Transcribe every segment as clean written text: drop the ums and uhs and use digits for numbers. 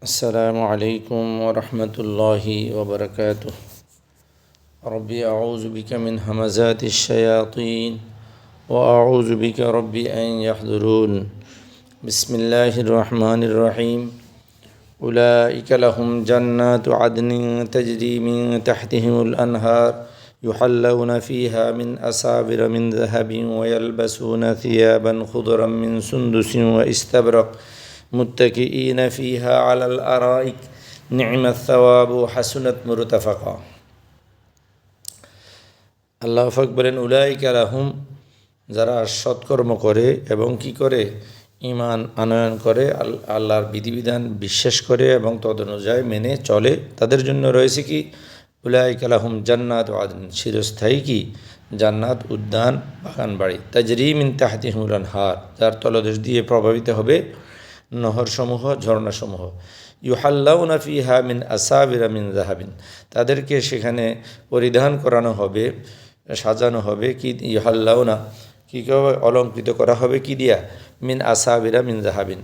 السلام عليكم ورحمة الله وبركاته. ربي أعوذ بك من همزات الشياطين وأعوذ بك ربي أن يحضرون. بسم الله الرحمن الرحيم. أولئك لهم جنات عدن تجري من تحتهم الأنهار يحلون فيها من أساور من ذهب ويلبسون ثيابا خضرا من سندس واستبرق متكئين فيها على الأرائك نعم الثواب حسنت مرتفقا. আল্লাহ পাক বলেন, উলাইকা লাহুম, যারা সৎকর্ম করে এবং কি করে, ঈমান আনয়ন করে, আল্লাহর বিধিবিধান বিশ্বাস করে এবং তদনুযায়ী মেনে চলে, তাদের জন্য রয়েছে কি, উলাইকা লাহুম জান্নাত আদন, চিরস্থায়ী কি জান্নাত, উদ্যান, বাগান বাড়ি, তাজরি মিন তাহতিহিমুল আনহার, যার তলদেশ দিয়ে প্রভাবিত হবে নহরসমূহ, ঝর্ণাসমূহ। ইউহাল্লাউনা ফিহা মিন আসাবিরা মিন যাহাবিন, তাদেরকে সেখানে পরিধান করানো হবে, সাজানো হবে কি, ইউহাল্লাউনা কি অলঙ্কৃত করা হবে কি দিয়া, মিন আসাবিরা মিন যাহাবিন,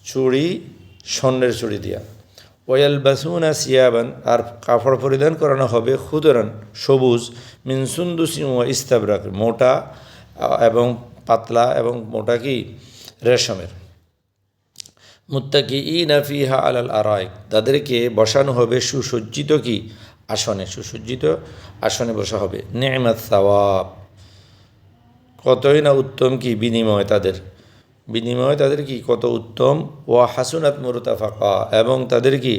চুড়ি, স্বর্ণের চুড়ি দিয়া। ওয়ালবাসুনা সিয়াবান, আর কাপড় পরিধান করানো হবে খুদরান, সবুজ, মিন সুন্দুসি ওয়া ইস্তাবরাক, মোটা এবং পাতলা এবং মোটা কি রেশমের। মুত্তাকিঈনা ফিহা আলাল আরাইক, তাদেরকে বসানো হবে সুসজ্জিত কি আসনে, সুসজ্জিত আসনে বসা হবে। নি'মাত সাওয়াব, কতই না উত্তম কি বিনিময় তাদের কি কত উত্তম। ওয়া হাসুনাত মুরতাফাকা, এবং তাদের কি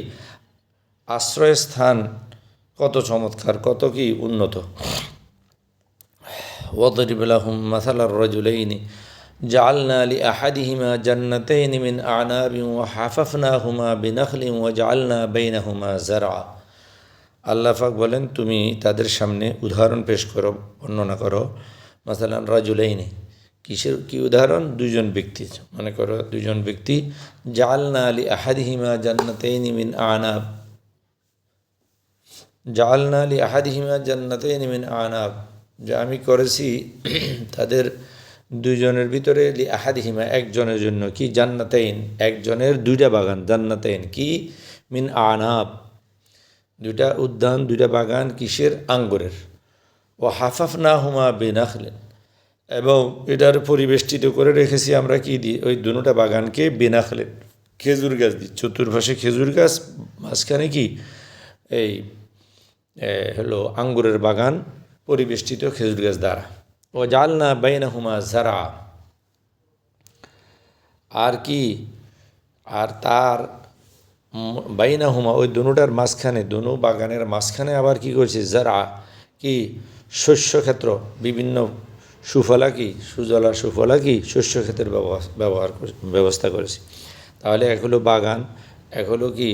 আশ্রয়স্থান কত চমৎকার, কত কি উন্নত। ওয়াদরিব লাহুম মাসালার রাজুলাইনি জাআলনা লিআহাদিহিমা জান্নাতাইনি মিন আ'নাবিন ওয়া হাফাফনাহুমা বিনাখলিন ওয়া জাআলনা বাইনাহুমা যারআ। আল্লাহ পাক বলেন, তুমি তাদের সামনে উদাহরণ পেশ করো, বর্ণনা করো। মাসালান রাজুলাইনি, কিসের কি উদাহরণ, দুইজন ব্যক্তি, মনে করো দুইজন ব্যক্তি। জাআলনা লিআহাদিহিমা জান্নাতাইনি মিন আ'নাব, জাআলনা লিআহাদিহিমা জান্নাতাইনি মিন আ'নাব, যে আমি করেছি তাদের দুইজনের ভিতরে, লি আহাদিহিমা একজনের জন্য কি, জান্নাতাইন একজনের দুইটা বাগান, জান্নাতাইন কি মিন আনাব, দুইটা উদ্যান, দুইটা বাগান, কিসের, আঙ্গুরের। ও হাফাফনাহুমা বিনাখলিন, এবং এটার পরিবেষ্টিত করে রেখেছি আমরা কি দিই, ওই দুটা বাগানকে বিনাখলিন, খেজুর গাছ দিই, চতুর্পাশে খেজুর গাছ, মাঝখানে কি এই হলো আঙ্গুরের বাগান, পরিবেষ্টিত খেজুর গাছ দ্বারা। ও জাআলনা বাইনাহুমা যারআ, আর কি, আর তার বাইনাহুমা ওই দুটার মাঝখানে, দুনো বাগানের মাঝখানে আবার কি করেছে, যারআ কি শস্যক্ষেত্র, বিভিন্ন সুফলা কি সুজলা সুফলা কি শস্যক্ষেত্রের ব্যবস্থা করেছে। তাহলে এক হলো বাগান, এক হলো কি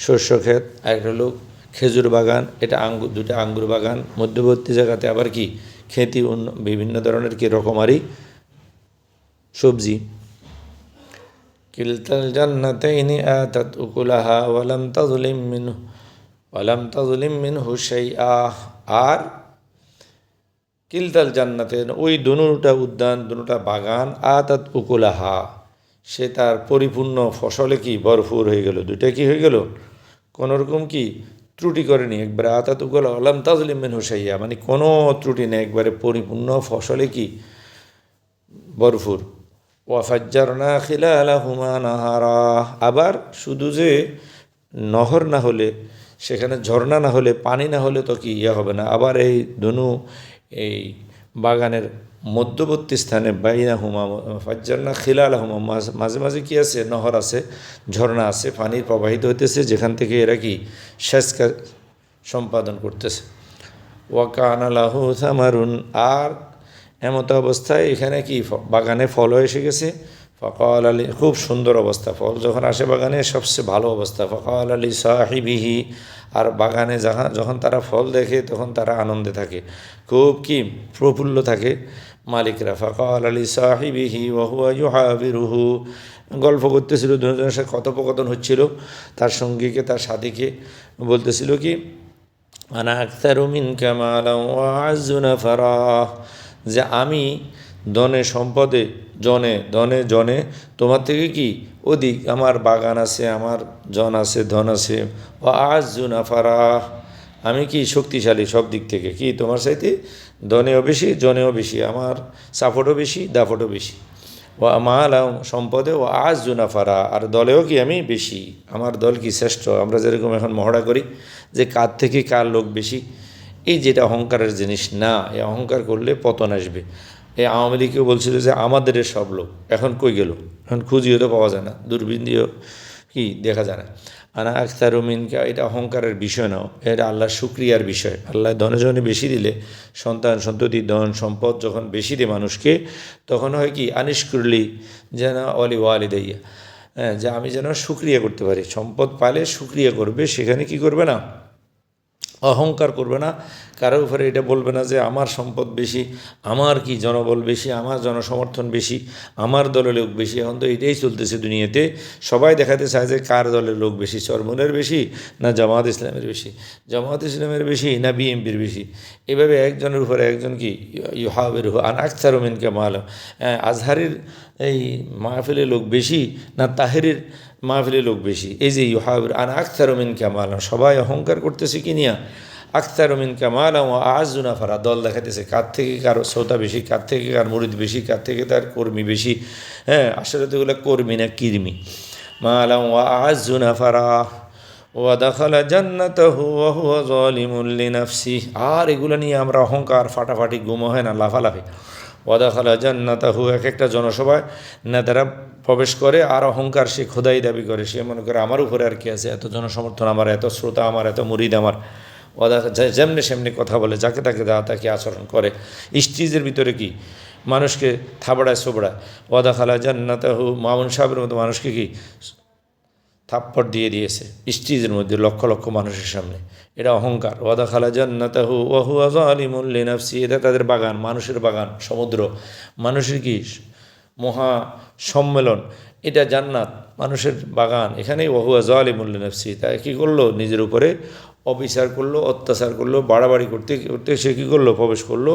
শস্যক্ষেত, এক হলো খেজুর বাগান, এটা দুটা আঙ্গুর বাগান, মধ্যবর্তী জায়গাতে আবার কি খেতি, বিভিন্ন ধরনের কি রকমারি সবজি। কিলতাল জান্নাতাইনি আতাত উকুলাহা ওয়ালাম তাযলিম মিনহু শাইআ, আর কিলতাল জান্নাতাইন, ওই দুটা উদ্যান, দুটা বাগান, আতাত উকুলাহা, সে তার পরিপূর্ণ ফসলে কি ভরপুর হয়ে গেল, দুইটা কি হয়ে গেল, কোনোরকম কি ত্রুটি করেনি, একবারে আতাত উকুলাহা ওয়ালাম তাযলিম মিনহু শাইআ, মানে কোনো ত্রুটি নেই, একবারে পরিপূর্ণ ফসলে কি ভরপুর। ওয়াফাজ্জারনা খিলালাহুমা নাহারা, আবার শুধু যে নহর না হলে, সেখানে ঝর্ণা না হলে, পানি না হলে তো কি হবে না, আবার এই এই বাগানের মধ্যবর্তী স্থানে বাইনাহুমা ফাজ্জারনা খিলালাহুমা, মাঝে মাঝে কি আছে, নহর আছে, ঝর্ণা আছে, পানি প্রবাহিত হইতেছে, যেখান থেকে এরা কি সেচ সম্পাদন করতেছে। ওয়াকানা লাহু সামারুন, আর এমত অবস্থায় এখানে কি বাগানে ফলও এসে গেছে। ফকাল আলী, খুব সুন্দর অবস্থা, ফল যখন আসে বাগানে সবচেয়ে ভালো অবস্থা। ফকাল আলী সাহিবিহি, আর বাগানে যখন তারা ফল দেখে তখন তারা আনন্দে থাকে, খুব কি প্রফুল্ল থাকে মালিকরা। ফকাল আলী সাহিবিহি ওয়াহুয়া ইউহাবিরুহু, গল্প করতেছিল, দুজনের সাথে কথোপকথন হচ্ছিল, তার সঙ্গীকে, তার সাথীকে বলতেছিল কি, আনা আকতারু মিনকা মালান ওয়া আ'আজ্জু নাফারা, যে আমি ধনে সম্পদে ধনে জনে তোমার থেকে কি অধিক, আমার বাগান আছে, আমার জন আছে, ধন আছে, ও আযযু নাফারা, আমি কি শক্তিশালী সব দিক থেকে, কি তোমার চাইতে ধনেও বেশি জনেও বেশি, আমার সাপোর্টও বেশি দাপটও বেশি, ও মালাও সম্পদে ও আযযু নাফারা, আর দলেও কি আমি বেশি, আমার দল কি শ্রেষ্ঠ। আমরা যেরকম এখন মহড়া করি যে কার থেকে কার লোক বেশি, এই যেটা অহংকারের জিনিস না, এই অহংকার করলে পতন আসবে। এই আওয়ামী লীগকেও বলছিল যে আমাদের সব লোক, এখন কই গেল, এখন খুঁজিও তো পাওয়া যায় না, দূরবীন দিয়েও কি দেখা যায় না। আনা আখতারু মিনকা, এটা অহংকারের বিষয় নাও, এটা আল্লাহর শুকরিয়ার বিষয়। আল্লাহ ধনে জনে বেশি দিলে, সন্তান সন্ততি ধন সম্পদ যখন বেশি দেয় মানুষকে, তখন হয় কি আনিশকুরলি যেন অলি ওয়ালিদাইয়া, হ্যাঁ, যে আমি যেন শুকরিয়া করতে পারি। সম্পদ পালে শুকরিয়া করবে, সেখানে কি করবে না, অহংকার করবে না, কারোর উপরে এটা বলবে না যে আমার সম্পদ বেশি, আমার কি জনবল বেশি, আমার জনসমর্থন বেশি, আমার দলের লোক বেশি। এখন তো এটাই চলতেছে দুনিয়াতে, সবাই দেখাতে চায় যে কার দলের লোক বেশি, চরমনের বেশি না জামাত ইসলামের বেশি, জামাত ইসলামের বেশি না বিএনপির বেশি। এভাবে একজনের উপরে একজন কি ইউহাবের আন আকসারু মিনকা মাল, আজহারের এই মাহফিলের লোক বেশি না তাহেরের মাহফিলে লোক বেশি, এই যে ইউহাবের আন আকসারু মিনকা মাল, সবাই অহংকার করতেছে কি নিয়া, আখতারু মিনকা মালা ওয়া আযযু নাফারা, দল দেখাতেছে কার থেকে কার শ্রোতা বেশি, কার থেকে কার মুরিদ বেশি, কার থেকে তার কর্মী বেশি। হ্যাঁ, আসলে তো এগুলো কর্মী না কিরমি। মালা ওয়া আযযু নাফারা ওয়া দাখালা জান্নাতাহু ওয়া হুয়া যালিমুন লিনাফসিহি, আর এগুলো নিয়ে আমরা অহংকার ফাটাফাটি গুম হয় না, লাফালাফি। ওয়া দাখালা জান্নাতাহু, এক একটা জনসভায় নেতারা প্রবেশ করে আর অহংকার, সে খোদাই দাবি করে, সে মনে করে আমার উপরে আর কি আছে, এত জনসমর্থন আমার, এত শ্রোতা আমার, এত মুরিদ আমার। ওদা যেমনি সেমনি কথা বলে, যাকে তাকে দেওয়া তাকে আচরণ করে, স্টেজের ভিতরে কি মানুষকে থাবড়ায় সোবড়ায়। ওয়াদা খালা জান্নাতাহু, মামুন সাহেবের মতো মানুষকে কি থাপ্পড় দিয়ে দিয়েছে স্টেজের মধ্যে লক্ষ লক্ষ মানুষের সামনে, এটা অহংকার। ওয়াদা খালা জান্নাতাহু ওয়া হুয়া যালিমুন লিনাফসি, এটা তাদের বাগান, মানুষের বাগান, সমুদ্র, মানুষের কি মহা সম্মেলন, এটা জান্নাত, মানুষের বাগান, এখানেই ওয়া হুয়া যালিমুন লিনাফসি, তাই কী করলো, নিজের উপরে অবিচার করলো, অত্যাচার করলো, বাড়াবাড়ি করতে করতে সে কী করলো, প্রবেশ করলো।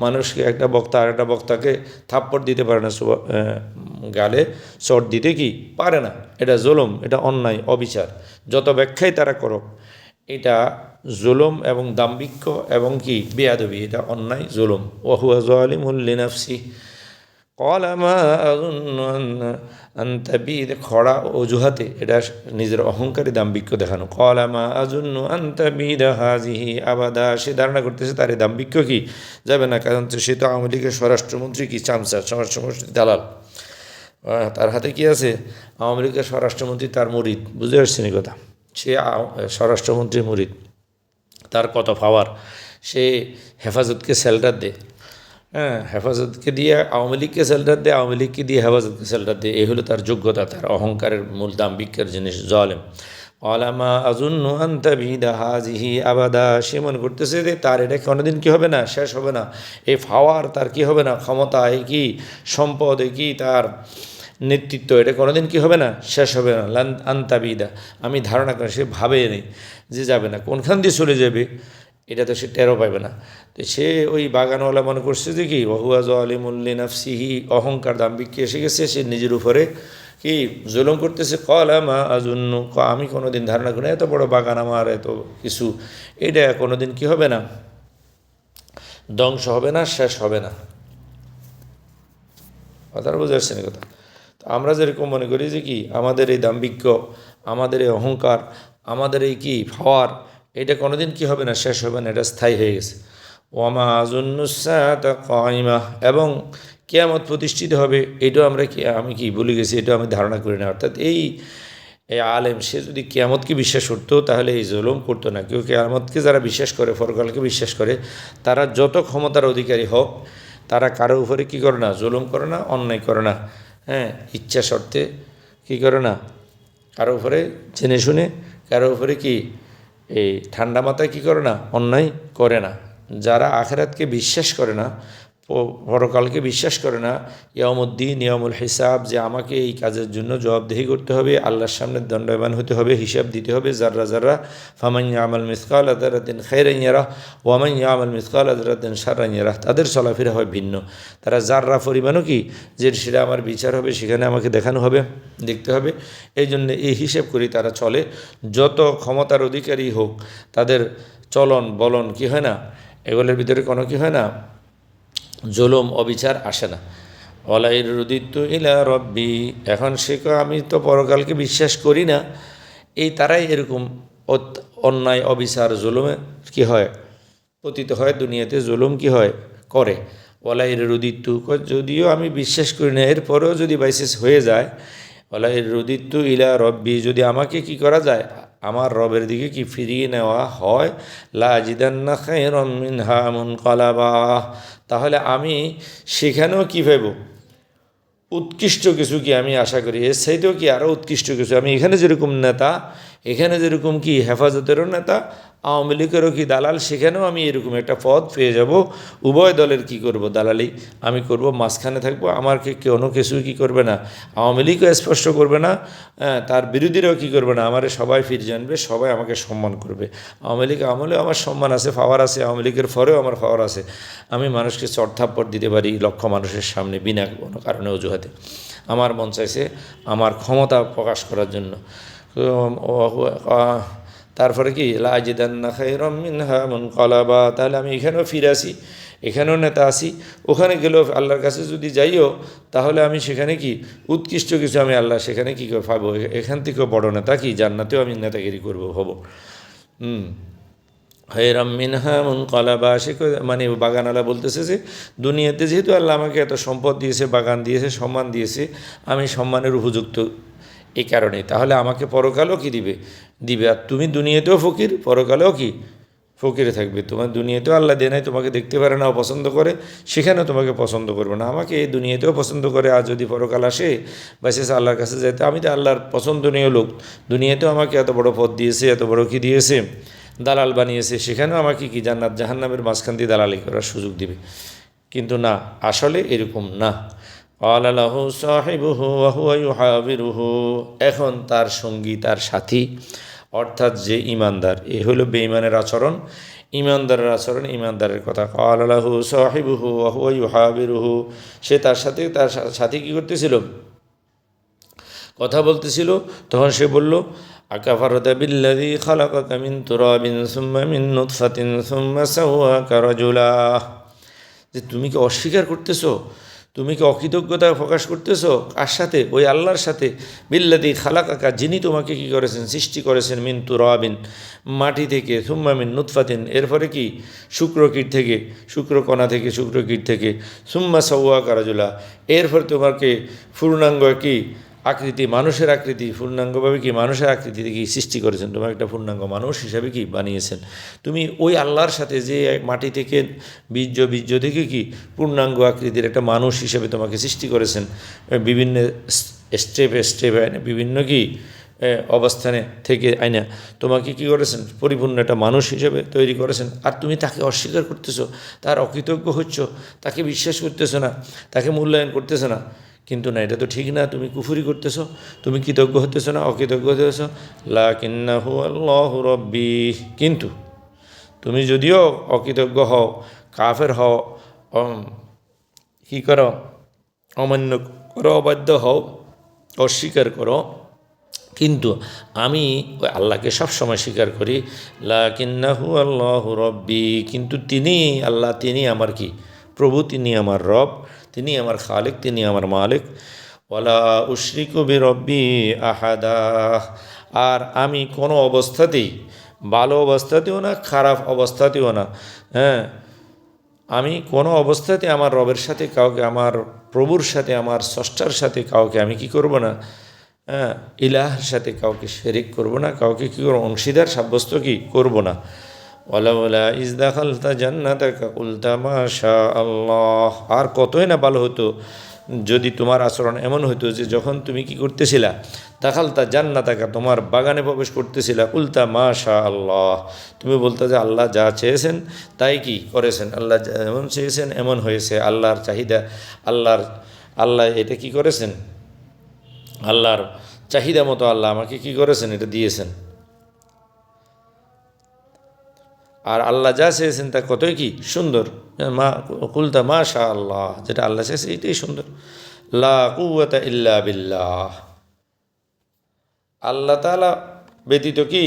মানুষকে একটা বক্তা আর একটা বক্তাকে থাপ্পড় দিতে পারে না, গালে চট দিতে কি পারে না, এটা জুলুম, এটা অন্যায়, অবিচার, যত ব্যাখ্যাই তারা করো, এটা জুলুম এবং দাম্ভিক্য এবং কি বেয়াদবি, এটা অন্যায় জুলুম। ওয়া হুয়া যালিমুন লিনাফসি ক্বালা মা আযুন্নু আন তাবিদ, খড়া অজুহাতে, এটা নিজের অহংকারী দাম্ভিক্য দেখানো। ক্বালা মা আযুন্নু আন তাবিদা হাযিহি আবাদা, সে ধারণা করতেছে তার এই দাম্ভিক্য কি যাবে না, কারণ সে তো আওয়ামী লীগের স্বরাষ্ট্রমন্ত্রী, কি চামচা, স্বরাষ্ট্রমন্ত্রী দালাল, তার হাতে কি আছে, আওয়ামী লীগের স্বরাষ্ট্রমন্ত্রী তার মুরিদ, বুঝতে পারছেন এই কথা, সে স্বরাষ্ট্রমন্ত্রীর মুরিদ, তার কত পাওয়ার, সে হেফাজতকে সেল্টার দেয়, হ্যাঁ, হেফাজতকে দিয়ে আওয়ামী লীগকে সেল্টার দেয়, আওয়ামী লীগকে দিয়ে হেফাজতকে সেল্টার দেয়, এই হলো তার যোগ্যতা, তার অহংকারের মূল দাম্ভিকের জিনিস জালেম। আলামা আযুন্নু আন তাবিদা হাযিহি আবাদা, সে মনে করতেছে যে তার এটা কোনোদিন কি হবে না, শেষ হবে না, এই পাওয়ার তার কি হবে না, ক্ষমতা, এই কি সম্পদ, এই কি তার নেতৃত্ব, এটা কোনোদিন কি হবে না, শেষ হবে না। আন্তাবিদা, আমি ধারণা করি, সে ভাবে নেই যে যাবে না, কোনখান দিয়ে চলে যাবে এটা তো সে টেরও পাবে না। তো সে ওই বাগানওয়ালা মনে করছে যে কি ওয়া হুয়া যালিমুন লিনাফসিহি, অহংকার দাম্ভিক্য এসে গেছে, সে নিজের উপরে কি জুলুম করতেছে। ক্বালা মা আযুন্নু, আমি কোনোদিন ধারণা করি না, এত বড় বাগান আমার, এত কিছু, এটা কোনোদিন কি হবে না, ধ্বংস হবে না, শেষ হবে না। কথাটা বুঝে আসছে না কথা। তো আমরা যেরকম মনে করি যে কি আমাদের এই দাম্ভিক্য, আমাদের এই অহংকার, আমাদের এই কি পাওয়ার, এটা কোনোদিন কি হবে না, শেষ হবে না, এটা স্থায়ী হয়ে গেছে। ওয়ামা আযুন্নুস-সাআতা কায়িমা, এবং কিয়ামত প্রতিষ্ঠিত হবে, এটাও আমরা কি আমি কি বলে গেছি, এটাও আমি ধারণা করি না। অর্থাৎ এই আলেম সে যদি কিয়ামতকে বিশ্বাস করতো তাহলে এই জুলুম করতো না। কেউ কিয়ামতকে যারা বিশ্বাস করে, পরকালকে বিশ্বাস করে, তারা যত ক্ষমতার অধিকারী হোক, তারা কারো উপরে কী করে না, জুলুম করে না, অন্যায় করে না, হ্যাঁ, ইচ্ছা শর্তে কী করে না, কারো উপরে জেনে শুনে, কারো উপরে কি এই ঠান্ডা মাথায় কী করে না, অন্যায় করে না। যারা আখিরাতকে বিশ্বাস করে না, পরকালকে বিশ্বাস করে না, ইয়ামুদ্দিন ইয়ামুল হিসাব, যে আমাকে এই কাজের জন্য জবাবদেহি করতে হবে, আল্লাহর সামনে দণ্ডায়মান হতে হবে, হিসাব দিতে হবে জাররা জাররা। ফামান ইয়ামাল মিসকাল যাররাতিন খায়রান ইয়ারাহ ওয়া মান ইয়ামাল মিসকাল যাররাতিন শাররান ইয়ারাহ। তাদের চলাফেরা হয় ভিন্ন। তারা জাররা পরিমাণও কি, যে সেটা আমার বিচার হবে, সেখানে আমাকে দেখানো হবে, দেখতে হবে। এই জন্য এই হিসেব করি তারা চলে। যত ক্ষমতার অধিকারী হোক, তাদের চলন বলন কি হয় না, এগুলোর ভিতরে কোনো কি হয় না, জুলুম অবিচার আসে না। ওয়ালাইর রুদিতু ইলা রব্বি, এখন সে কয় আমি তো পরকালকে বিশ্বাস করি না। এই তারাই এরকম অন্যায় অবিচার জুলুমে কি হয়, পতিত হয়, দুনিয়াতে জুলুম কি হয়, করে। ওয়ালাইর রুদিতু, যদিও আমি বিশ্বাস করি না, এরপরেও যদি বাইসেস হয়ে যায়, ওয়ালাইর রুদিতু ইলা রব্বি, যদি আমাকে কি করা যায়, আমার রবের দিকে কি ফিরিয়ে নেওয়া হয়, লা আজিদান্না খায়রাম মিনহা মুনকালাবা, তাহলে আমি সেখানেও কী পাইব, উৎকৃষ্ট কিছু কি আমি আশা করি, এর চাইতেও কি আরও উৎকৃষ্ট কিছু। আমি এখানে যেরকম নেতা, এখানে যেরকম কি হেফাজতেরও নেতা, আওয়ামী লীগেরও কি দালাল, সেখানেও আমি এরকম একটা পদ পেয়ে যাব। উভয় দলের কি করব, দালালি আমি করব, মাঝখানে থাকবো, আমাকে কোনো কিছু কি করবে না, আওয়ামী লীগও স্পষ্ট করবে না, তার বিরোধীরাও কি করবে না, আমারে সবাই ফির জানবে, সবাই আমাকে সম্মান করবে। আওয়ামী লীগ আমলেও আমার সম্মান আছে, পাওয়ার আছে, আওয়ামী লীগের পরেও আমার পাওয়ার আছে। আমি মানুষকে চড়থাপ্পড় দিতে পারি লক্ষ মানুষের সামনে বিনা কোনো কারণে অজুহাতে। আমার মন চাইছে আমার ক্ষমতা প্রকাশ করার জন্য। তারপরে কি লা আজিদান্না খায়রাম মিনহা মুনকালাবা, তাহলে আমি এখানেও ফিরে আসি, এখানেও নেতা আসি, ওখানে গেলেও আল্লাহর কাছে যদি যাইও, তাহলে আমি সেখানে কি উৎকৃষ্ট কিছু আমি আল্লাহ সেখানে কী করে পাবো, এখান থেকেও বড় নেতা কি জান্নাতেও আমি নেতাগিরি করবো, হব। খায়রাম মিনহা মুনকালাবা, সে মানে বাগানওয়ালা বলতেছে যে দুনিয়াতে যেহেতু আল্লাহ আমাকে এত সম্পদ দিয়েছে, বাগান দিয়েছে, সম্মান দিয়েছে, আমি সম্মানের উপযুক্ত এই কারণে, তাহলে আমাকে পরকালও কি দিবে, আর তুমি দুনিয়াতেও ফকির, পরকালেও কি ফকিরে থাকবে। তোমার দুনিয়াতেও আল্লাহ দেয় নাই, তোমাকে দেখতে পারে না, অপছন্দ করে, সেখানেও তোমাকে পছন্দ করবে না। আমাকে এই দুনিয়াতেও পছন্দ করে, আর যদি পরকাল আসে বা শেষে আল্লাহর কাছে যাইতে, আমি তো আল্লাহর পছন্দনীয় লোক, দুনিয়াতেও আমাকে এত বড় পদ দিয়েছে, এত বড় কি দিয়েছে, দালাল বানিয়েছে, সেখানেও আমাকে কি জান্নাত জাহান্নামের মাঝখান দিয়ে দালালি করার সুযোগ দিবে। কিন্তু না, আসলে এরকম না। ক্বালা লাহু সাহিবুহু ওয়া হুয়া ইউহাবিরুহু, এখন তার সঙ্গী, তার সাথী, অর্থাৎ যে ইমানদার, এ হলো বেঈমানের আচরণ, ইমানদারের আচরণ, ইমানদারের কথা। ক্বালা লাহু সাহিবুহু ওয়া হুয়া ইউহাবিরুহু, সে তার সাথে, তার সাথী কী করতেছিল, কথা বলতেছিল। তখন সে বলল, আকাফারতা বিল্লাযী খালাকাকা মিন তুরাবিন সুম্মা মিন নুতফাতিন সুম্মা সাওয়াকা রাজুলা, যে তুমি কি অস্বীকার করতেছো, তুমি কি অকৃতজ্ঞতা প্রকাশ করতেছো, কার সাথে, ওই আল্লাহর সাথে, বিল্লাযী খালাকাকা, যিনি তোমাকে কি করেছেন, সৃষ্টি করেছেন, মিন তুরাবিন, মাটি থেকে, সুম্মা মিন নুতফাতিন, এরপরে কি শুক্রকীট থেকে, শুক্রকণা থেকে, শুক্রকীট থেকে, সুম্মা সাওয়াকা রাজুলা, এরপর তোমাকে পূর্ণাঙ্গ কি আকৃতি, মানুষের আকৃতি, পূর্ণাঙ্গভাবে কি মানুষের আকৃতি কি সৃষ্টি করেছেন, তোমার একটা পূর্ণাঙ্গ মানুষ হিসাবে কি বানিয়েছেন। তুমি ওই আল্লাহর সাথে যে মাটি থেকে, বীর্য থেকে কি পূর্ণাঙ্গ আকৃতির একটা মানুষ হিসাবে তোমাকে সৃষ্টি করেছেন, বিভিন্ন স্টেপে বিভিন্ন কি অবস্থানে থেকে আইনা তোমাকে কি করেছেন, পরিপূর্ণ একটা মানুষ হিসেবে তৈরি করেছেন, আর তুমি তাকে অস্বীকার করতেছো, তার অকৃতজ্ঞ হচ্ছ, তাকে বিশ্বাস করতেছো না, তাকে মূল্যায়ন করতেছো না। কিন্তু না, এটা তো ঠিক না, তুমি কুফরি করতেছো, তুমি কৃতজ্ঞ হতেছো না, অকৃতজ্ঞ হতেছো। লাকিন্নাহু আল্লাহু রাব্বি, কিন্তু তুমি যদিও অকৃতজ্ঞ হও, কাফের হও, কী করো, অমান্য করো, অবাধ্য হও, অস্বীকার করো, কিন্তু আমি ওই আল্লাহকে সবসময় স্বীকার করি। লাকিন্নাহু আল্লাহু রাব্বি, কিন্তু তিনি আল্লাহ, তিনি আমার কি প্রভু, তিনি আমার রব, তিনি আমার খালিক, তিনি আমার মালিক। ওয়ালা উশরিকু বিরব্বি আহাদা, আর আমি কোনো অবস্থাতেই, ভালো অবস্থাতেও না, খারাপ অবস্থাতেও না, আমি কোনো অবস্থাতে আমার রবের সাথে কাউকে, আমার প্রভুর সাথে, আমার স্রষ্টার সাথে কাউকে আমি কি করব না, ইলাহের সাথে কাউকে শরিক করব না, কাউকে কী করব, অংশীদার সাব্যস্ত কি করব না। ওয়ালাউলা ইজ দাখালতা জান্নাতাকা কুলতা মাশা আল্লাহ। আর কতই না ভালো হতো যদি তোমার আচরণ এমন হতো যে যখন তুমি কি করতেছিলা, দাখালতা জান্নাতাকা, তোমার বাগানে প্রবেশ করতেছিলা, কুলতা মাশা আল্লাহ, তুমি বলতে যে আল্লাহ যা চেয়েছেন তাই কি করেছেন, আল্লাহ যেমন চেয়েছেন এমন হয়েছে, আল্লাহর চাহিদা, আল্লাহ এটা কি করেছেন, আল্লাহর চাহিদা মতো আল্লাহ আমাকে কি করেছেন, এটা দিয়েছেন। আর আল্লাহ যা চেয়েছেন তা কতই কি সুন্দর, মা কুলতা মাশা আল্লাহ, যেটা আল্লাহ চেয়েছে এটাই সুন্দর। লা কুওয়াতা ইল্লা বিল্লাহ, আল্লাহ তাআলা ব্যতীত কি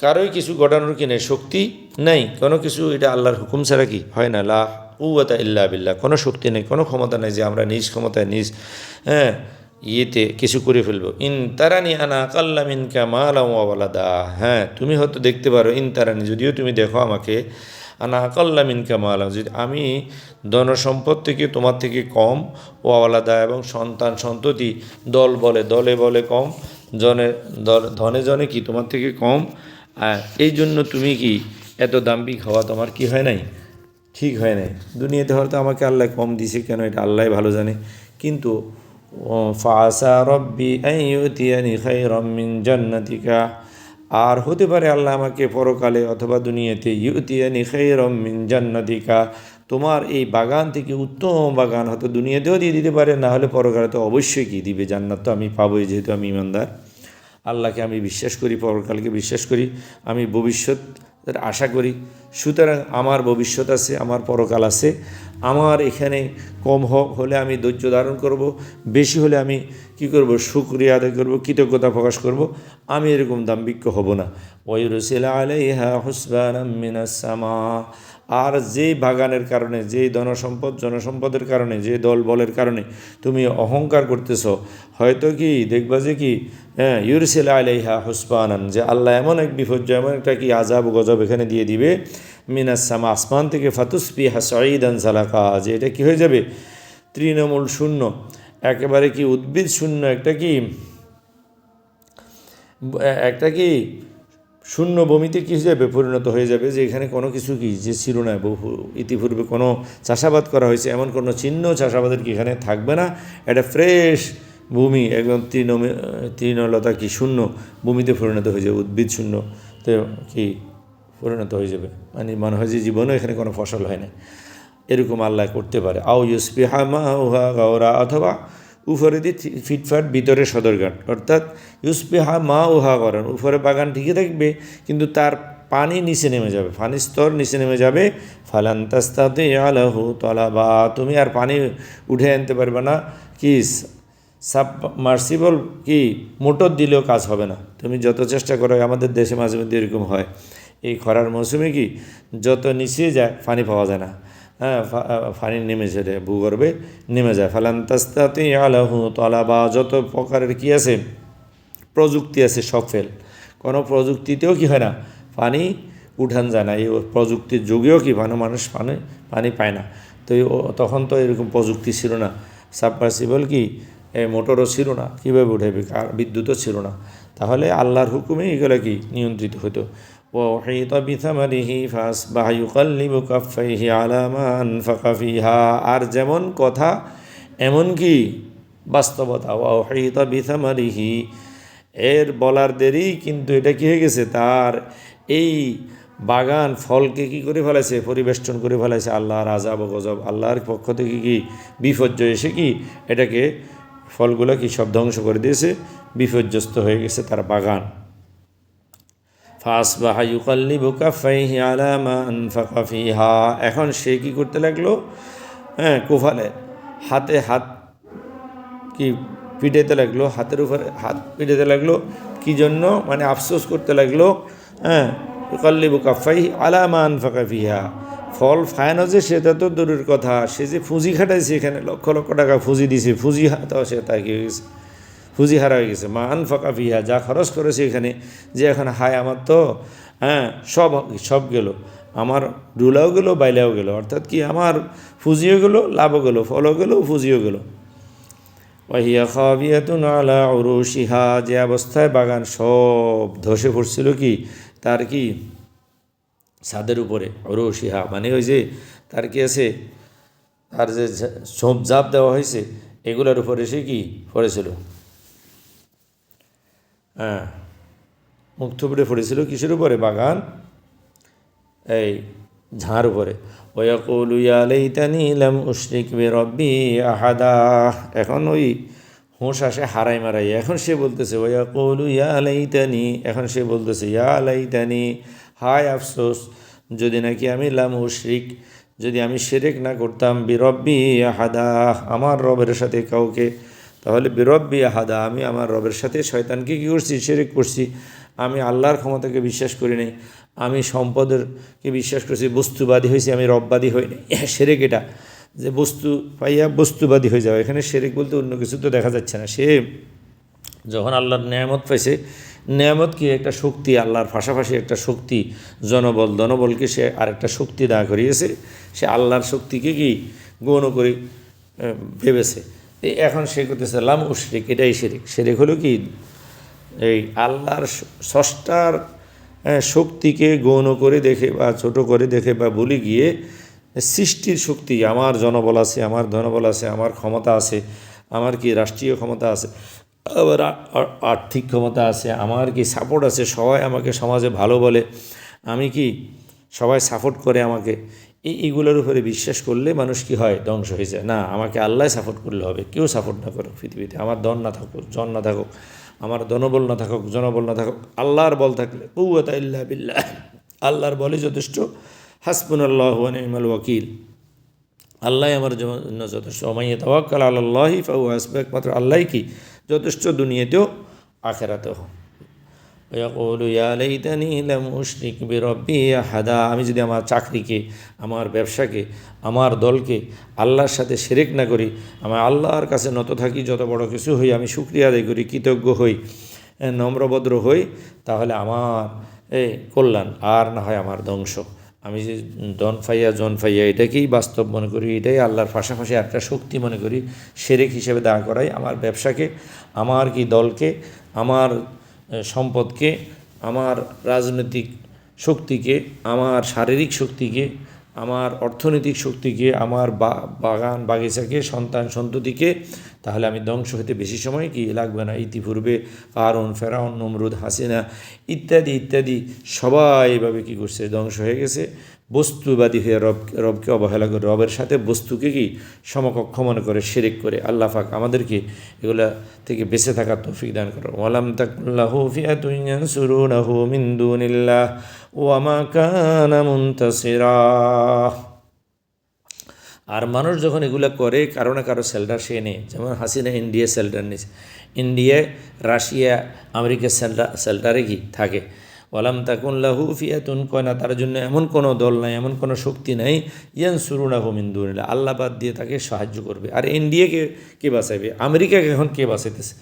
কারোই কিছু ঘটানোর কি নেই, শক্তি নেই কোনো কিছু, এটা আল্লাহর হুকুম ছাড়া কি হয় না। লা কুওয়াতা ইল্লা বিল্লাহ, কোনো শক্তি নেই, কোনো ক্ষমতা নেই যে আমরা নিজ ক্ষমতায় নিজ ইয়েতে কিছু করে ফেলবো। ইন তারানি আনা আকাল্লা মিনকা মালাম ওয়া ওয়ালাদা, হ্যাঁ তুমি হয়তো দেখতে পারো, ইন তারানি যদিও তুমি দেখো আমাকে, আনা আকাল্লা মিনকা মালাম, যদি আমি ধনসম্পদ থেকে তোমার থেকে কম, ওয়া ওয়ালাদা এবং সন্তান সন্ততি দলে বলে কম, ধনে জনে কি তোমার থেকে কম, এই জন্য তুমি কি এত দাম্ভিক হওয়া তোমার কি হয় নাই, ঠিক হয় নাই। দুনিয়াতে হয়তো আমাকে আল্লাহ কম দিছে কেন এটা আল্লাহ ভালো জানে, কিন্তু ফাসা রব্বি আন ইউতিয়ানি খায়রাম মিন জান্নাতিকা, আর হতে পারে আল্লাহ আমাকে পরকালে অথবা দুনিয়াতে ইউতিয়ানি খায়রাম মিন জান্নাতিকা, তোমার এই বাগান থেকে উত্তম বাগান হয়তো দুনিয়াতেও দিয়ে দিতে পারে, না হলে পরকালে তো অবশ্যই কি দিবে, জান্নাত তো আমি পাবোই, যেহেতু আমি ইমানদার, আল্লাহকে আমি বিশ্বাস করি, পরকালকে বিশ্বাস করি, আমি ভবিষ্যতের আশা করি, সুতরাং আমার ভবিষ্যৎ আছে, আমার পরকাল আছে, আমার এখানে কম হলে আমি ধৈর্য ধারণ করব, বেশি হলে আমি কি করব, শুকরিয়া আদায় করব, কৃতজ্ঞতা প্রকাশ করব, আমি এরকম দাম্ভিক্য হব না। ওয়ায়ুরসিল আলাইহা হুসবানাম মিনাস সামা, আর যেই বাগানের কারণে, যেই জনসম্পদের কারণে, যে দল বলের কারণে তুমি অহংকার করতেছ, হয়তো কি দেখবা যে কি ইউরসিল আলাইহা হুসবানান, যে আল্লাহ এমন এক বিপর্যয়, এমন একটা কি আজাব গজব এখানে দিয়ে দিবে, মিনাসামা, আসমান থেকে, ফাতুসবিহা সাঈদান সালাকা, যে এটা কি হয়ে যাবে, তৃণমূল শূন্য, একেবারে কি উদ্ভিদ শূন্য, একটা কি শূন্য ভূমিতে কী হয়ে যাবে, পরিণত হয়ে যাবে, যে এখানে কোনো কিছু কি যে ছিল না, ইতিপূর্বে কোনো চাষাবাদ করা হয়েছে এমন কোনো চিহ্ন চাষাবাদের কি এখানে থাকবে না, এটা ফ্রেশ ভূমি, একদম তৃণলতা কি শূন্য ভূমিতে পরিণত হয়ে যাবে, উদ্ভিদ শূন্য তো কি পরিণত হয়ে যাবে, মানে মনে হয় যে জীবনেও এখানে কোনো ফসল হয় না, এরকম আল্লাহ করতে পারে। আও ইউসবিহা মা উহা গাওরা, অথবা উপরে দিয়ে ফিটফাট, ভিতরে সদরঘাট, অর্থাৎ ইউসবিহা মা উহা করেন, উপরে বাগান ঠিকই থাকবে কিন্তু তার পানি নিচে নেমে যাবে, পানির স্তর নিচে নেমে যাবে, ফালান্তাস্তাতে আলাহু তলাবা, তুমি আর পানি উঠে আনতে পারবে না, কি সাবমার্সিবল কি মোটর দিলেও কাজ হবে না, তুমি যত চেষ্টা করো, আমাদের দেশে মাঝে মধ্যে এরকম হয়, এই খরার মৌসুমে কি যত নিচে যায় পানি পাওয়া যায় না, পানি নেমে যায়, ভূগর্ভে নেমে যায়, ফালান্তাস্তাতে আলাহু তলাবা, যত প্রকারের কি আছে প্রযুক্তি আছে সব ফেল, কোনো প্রযুক্তিতেও কি হয় না, পানি উঠান যায় না, এই প্রযুক্তির যুগেও কি মানুষ পানি পায় না, তো তখন তো এরকম প্রযুক্তি ছিল না, সাবমার্সিবল কি মোটরও ছিল না, কীভাবে উঠাবে, আর বিদ্যুৎও ছিল না, তাহলে আল্লাহর হুকুমে এগুলো কি নিয়ন্ত্রিত হতো। وأحيط بثمره فأصبح يقلب كفيه على ما أنفق فيها, আর যেমন কথা এমন কি বাস্তবতা, وأحيط بثمره, এর বলার দেরি কিন্তু এটা কি হয়ে গেছে, তার এই বাগান ফলকে কি করে ফেলেছে, পরিবেষ্টন করে ফেলেছে আল্লাহর আযাব ও গজব, আল্লাহর পক্ষ থেকে কি বিপর্যয় এসে কি এটাকে ফলগুলো কি সব ধ্বংস করে দিয়েছে, বিপর্যস্ত হয়ে গেছে তার বাগান। ফাসবাহা ইউকাল্লিবু কাফাইহি আলা মা আনফাকা ফিহা, এখন সে কি করতে লাগলো, কোফালে হাতে হাত কি পিটাইতে লাগলো, হাতের উপরে হাত পিটাইতে লাগলো, কী জন্য, মানে আফসোস করতে লাগলো, ইউকাল্লিবু কাফাইহি আলা মা আনফাকা ফিহা, ফল ফায়ানো যে সেটা তো দূরের কথা, সে যে পুঁজি খাটাইছে এখানে, লক্ষ লক্ষ টাকা পুঁজি দিছে, পুঁজি হাতাও সে তাই কি হয়ে গেছে, পুঁজি হারা হয়ে গেছে, মা আনফাকা ফিহা, যা খরচ করেছে এখানে, যে এখন হায় আমার তো সব গেল, আমার ডুলাও গেল বাইলাও গেল, অর্থাৎ কি আমার পুঁজিও গেল লাভও গেল, ফলও গেল পুঁজিও গেল। ওয়াহিয়া খাবিয়াতুন আলা উরুশিহা, যে অবস্থায় বাগান সব ধসে পড়ছিল কি তার কি ছাদের উপরে অরুশিহা মানে ওই যে তার কি আছে, তার যে ঝোপ ঝাপ দেওয়া হয়েছে এগুলোর উপরে সে কি পড়েছিল, হ্যাঁ মুখ থুবড়ে পড়েছিল কিসের উপরে, বাগান এই ঝাড় উপরে। ওয়াকুলু ইয়া লাইতানি লাম উশরিক বিরব্বি আহাদা, এখন ওই হুঁশ আসে হারাই মারাই, এখন সে বলতেছে ওয়াকুলু ইয়া লাইতানি, এখন সে বলতেছে ইয়া লাইতানি, হায় আফসোস যদি নাকি আমি লাম উশরিক, যদি আমি শিরক না করতাম বিরব্বি আহাদা, আমার রবের সাথে কাউকে। তাহলে বিরব্বি আহাদা, আমি আমার রবের সাথে শয়তানকে কী করছি, শিরক করছি। আমি আল্লাহর ক্ষমতাকে বিশ্বাস করি নাই, আমি সম্পদেরকে বিশ্বাস করছি, বস্তুবাদী হয়েছি, আমি রববাদী হইনি। শিরক এটা যে বস্তু পাইয়া বস্তুবাদী হয়ে যাওয়া, এখানে শিরক বলতে অন্য কিছু তো দেখা যাচ্ছে না। সে যখন আল্লাহর নেয়ামত পাইছে, নেয়ামত কি একটা শক্তি, আল্লাহর পাশাপাশি একটা শক্তি জনবল, ধনবলকে সে আরেকটা শক্তি দাঁড় করিয়েছে, সে আল্লাহর শক্তিকে কি গৌণ করে ভেবেছে। এখন সে করতেছে লাম উশরিক, এটাই শিরিক। শিরিক হলো কি এই আল্লাহর স্রষ্টার শক্তিকে গৌণ করে দেখে বা ছোট করে দেখে বা ভুলে গিয়ে সৃষ্টির শক্তি, আমার জনবল আছে, আমার ধনবল আছে, আমার ক্ষমতা আছে, আমার কি রাষ্ট্রীয় ক্ষমতা আছে, আবার আর্থিক ক্ষমতা আছে, আমার কি সাপোর্ট আছে, সবাই আমাকে সমাজে ভালো বলে, আমি কি সবাই সাপোর্ট করে আমাকে, এইগুলোর উপরে বিশ্বাস করলে মানুষ কি হয়, ধ্বংস হয়ে যায়। না, আমাকে আল্লাহ সাপোর্ট করলে হবে, কেউ সাপোর্ট না করুক পৃথিবীতে, আমার ধন না থাকুক, জন না থাকুক, আমার ধনবল না থাকুক, জনবল না থাকুক, আল্লাহর বল থাকলে কুওয়াতা ইল্লা বিল্লাহ, আল্লাহর বলে যথেষ্ট। হাসবুনাল্লাহু ওয়া নি'মাল ওয়াকিল, আল্লাহ আমার জন্য যথেষ্ট। ওমাইয়া তাওয়াক্কাল আলাল্লাহি ফাহুয়া হাসবুহ, একমাত্র আল্লাহই কি যথেষ্ট, দুনিয়াতেও আখেরাতেও। ইয়াকুলু ইয়া লাইতানি লাম উশরিক বিরব্বি আহাদা, আমি যদি আমার চাকরিকে, আমার ব্যবসাকে, আমার দলকে আল্লাহর সাথে শিরক না করি, আমি আল্লাহর কাছে নত থাকি, যত বড় কিছু হই আমি শুকরিয়া আদায় করি, কৃতজ্ঞ হই, নম্রভদ্র হই, তাহলে আমার কল্যাণ, আর না হয় আমার ধ্বংস। আমি যে জন ফাইয়া এটাকেই বাস্তব মনে করি, এটাই আল্লাহর পাশাপাশি একটা শক্তি মনে করি, শিরক হিসেবে দাঁড় করাই আমার ব্যবসাকে, আমার কি দলকে, আমার সম্পদকে, আমার রাজনৈতিক শক্তিকে, আমার শারীরিক শক্তিকে, আমার অর্থনৈতিক শক্তিকে, আমার বাগান বাগিচাকে, সন্তান সন্ততিকে, তাহলে আমি ধ্বংস হতে বেশি সময় কি লাগবে না। ইতিপূর্বে কারণ, ফেরাউন, নমরুদ, হাসিনা ইত্যাদি ইত্যাদি সবাই এভাবে কী করছে, ধ্বংস হয়ে গেছে, বস্তুবাদী হয়ে রবকে অবহেলা করে, রবের সাথে বস্তুকে কি সমকক্ষ মনে করে, শিরক করে। আল্লাহ পাক আমাদেরকে এগুলা থেকে বেঁচে থাকার তৌফিক দান করো। ওয়ালাম তাকুল্লাহু ফিআতুন ইয়ানসুরুনাহু মিন দুনিল্লাহ ওয়া মা কানা মুনতাসিরা। আর মানুষ যখন এগুলো করে, কারো না কারো সেল্টার সে নেই। যেমন হাসিনা ইন্ডিয়া সেল্টার নিয়েছে, ইন্ডিয়ায়, রাশিয়া, আমেরিকার সেল্টারে কি থাকে। ওয়ালাম তাকুল্লাহু ফিআতুন, কয় না তার জন্য এমন কোনো দল নাই, এমন কোনো শক্তি নাই, ইয়ানসুরুনাহু মিন দুনিল্লাহ, আল্লাহ বাদ দিয়ে তাকে সাহায্য করবে। আর ইন্ডিয়াকে কে বাঁচাইবে, আমেরিকাকে এখন কে বাঁচাইতেছে,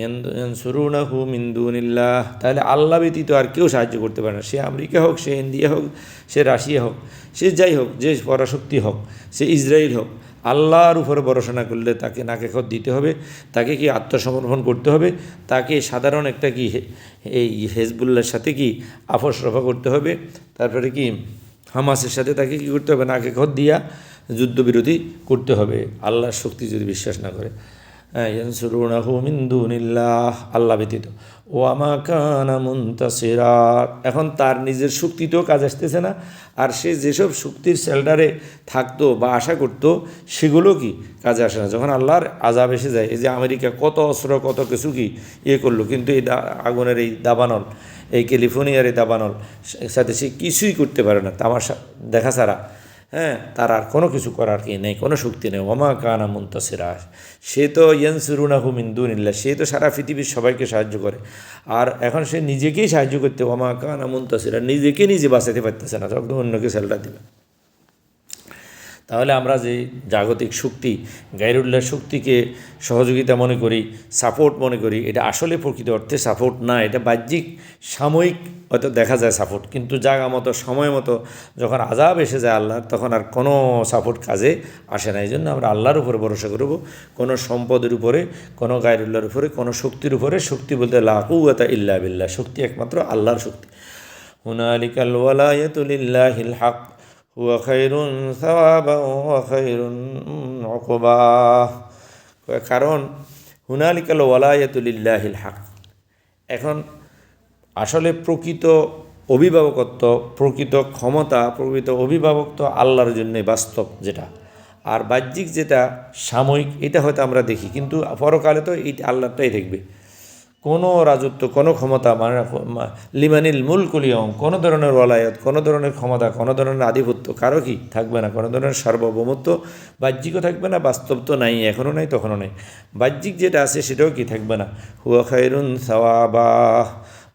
ইয়ানসুরুনাহু মিন দুনিল্লাহ, তাহলে আল্লাহ ব্যতীত আর কেউ সাহায্য করতে পারে না। সে আমেরিকা হোক, সে ইন্ডিয়া হোক, সে রাশিয়া হোক, সে যাই হোক, যে পরাশক্তি হোক, সে ইসরায়েল হোক, আল্লাহর উপরে ভরসা না করলে তাকে নাকে খত দিতে হবে, তাকে কি আত্মসমর্পণ করতে হবে, তাকে সাধারণ একটা কি এই হেজবুল্লাহর সাথে কি আপোষ রফা করতে হবে, তারপরে কি হামাসের সাথে তাকে কি করতে হবে, নাকে খত দিয়া যুদ্ধবিরতি করতে হবে, আল্লাহর শক্তি যদি বিশ্বাস না করে। ইয়ানসুরুনাহু মিন দুনিল্লাহ, আল্লাহ ব্যতীত। ওয়া মা কানা মুনতাসিরা, এখন তার নিজের শক্তিতেও কাজ আসতেছে না, আর সে যেসব শক্তির শেল্টারে থাকতো বা আশা করতো সেগুলো কি কাজে আসে না যখন আল্লাহর আযাব এসে যায়। এই যে আমেরিকা কত অস্ত্র কত কিছু কি করলো, কিন্তু এই আগুনের এই দাবানল, এই ক্যালিফোর্নিয়ার এই দাবানল সাথে সে কিছুই করতে পারে না, তামাশা দেখা ছাড়া। তার আর কোনো কিছু করার কি নেই, কোনো শক্তি নেই। ওমা কানা মুনতাসিরা, সে তো ইয়ানসুরুনাহু মিন দুনিল্লাহ, সে তো সারা পৃথিবীর সবাইকে সাহায্য করে, আর এখন সে নিজেকেই সাহায্য করতে, ওমা কানা মুনতাসিরা, নিজেকে নিজে বাঁচাতে পারতেছে না, তখন অন্যকে সেল্টার দিবে। তাহলে আমরা যে জাগতিক শক্তি, গায়রুল্লাহর শক্তিকে সহযোগিতা মনে করি, সাপোর্ট মনে করি, এটা আসলে প্রকৃত অর্থে সাপোর্ট না, এটা বাহ্যিক সাময়িক হয়তো দেখা যায় সাপোর্ট, কিন্তু জায়গা মতো সময় মতো যখন আযাব এসে যায় আল্লাহর, তখন আর কোনো সাপোর্ট কাজে আসে না। এই জন্য আমরা আল্লাহর উপরে ভরসা করব, কোনো সম্পদের উপরে, কোনো গায়রুল্লাহর উপরে, কোনো শক্তির উপরে। শক্তি বলতে লা কুওয়াতা ইল্লা বিল্লাহ, শক্তি একমাত্র আল্লাহর শক্তি। হুনালিকাল ওয়ালায়াতু লিল্লাহিল হক হুয়া খায়রুন সাওয়াবান ওয়া খায়রুন উকবা। কারণ হুনালিকাল ওয়ালায়াতু লিল্লাহিল হক, এখন আসলে প্রকৃত অভিভাবকত্ব, প্রকৃত ক্ষমতা, প্রকৃত অভিভাবক তো আল্লাহর জন্যে বাস্তব যেটা, আর বাহ্যিক যেটা সাময়িক এটা হয়তো আমরা দেখি, কিন্তু পরকালে তো এই আল্লাহটাই থাকবে। কোনো রাজত্ব, কোনো ক্ষমতা মানে লিমানিল মুলকুল ইয়াউম, কোনো ধরনের ওয়ালায়াত, কোনো ধরনের ক্ষমতা, কোনো ধরনের আধিপত্য কারো কি থাকবে না, কোনো ধরনের সার্বভৌমত্ব বাহ্যিকও থাকবে না, বাস্তব তো নাই, এখনও নাই তখনও নাই। বাহ্যিক যেটা আছে সেটাও কি থাকবে না। হুয়া খায়রুন সাওয়াবা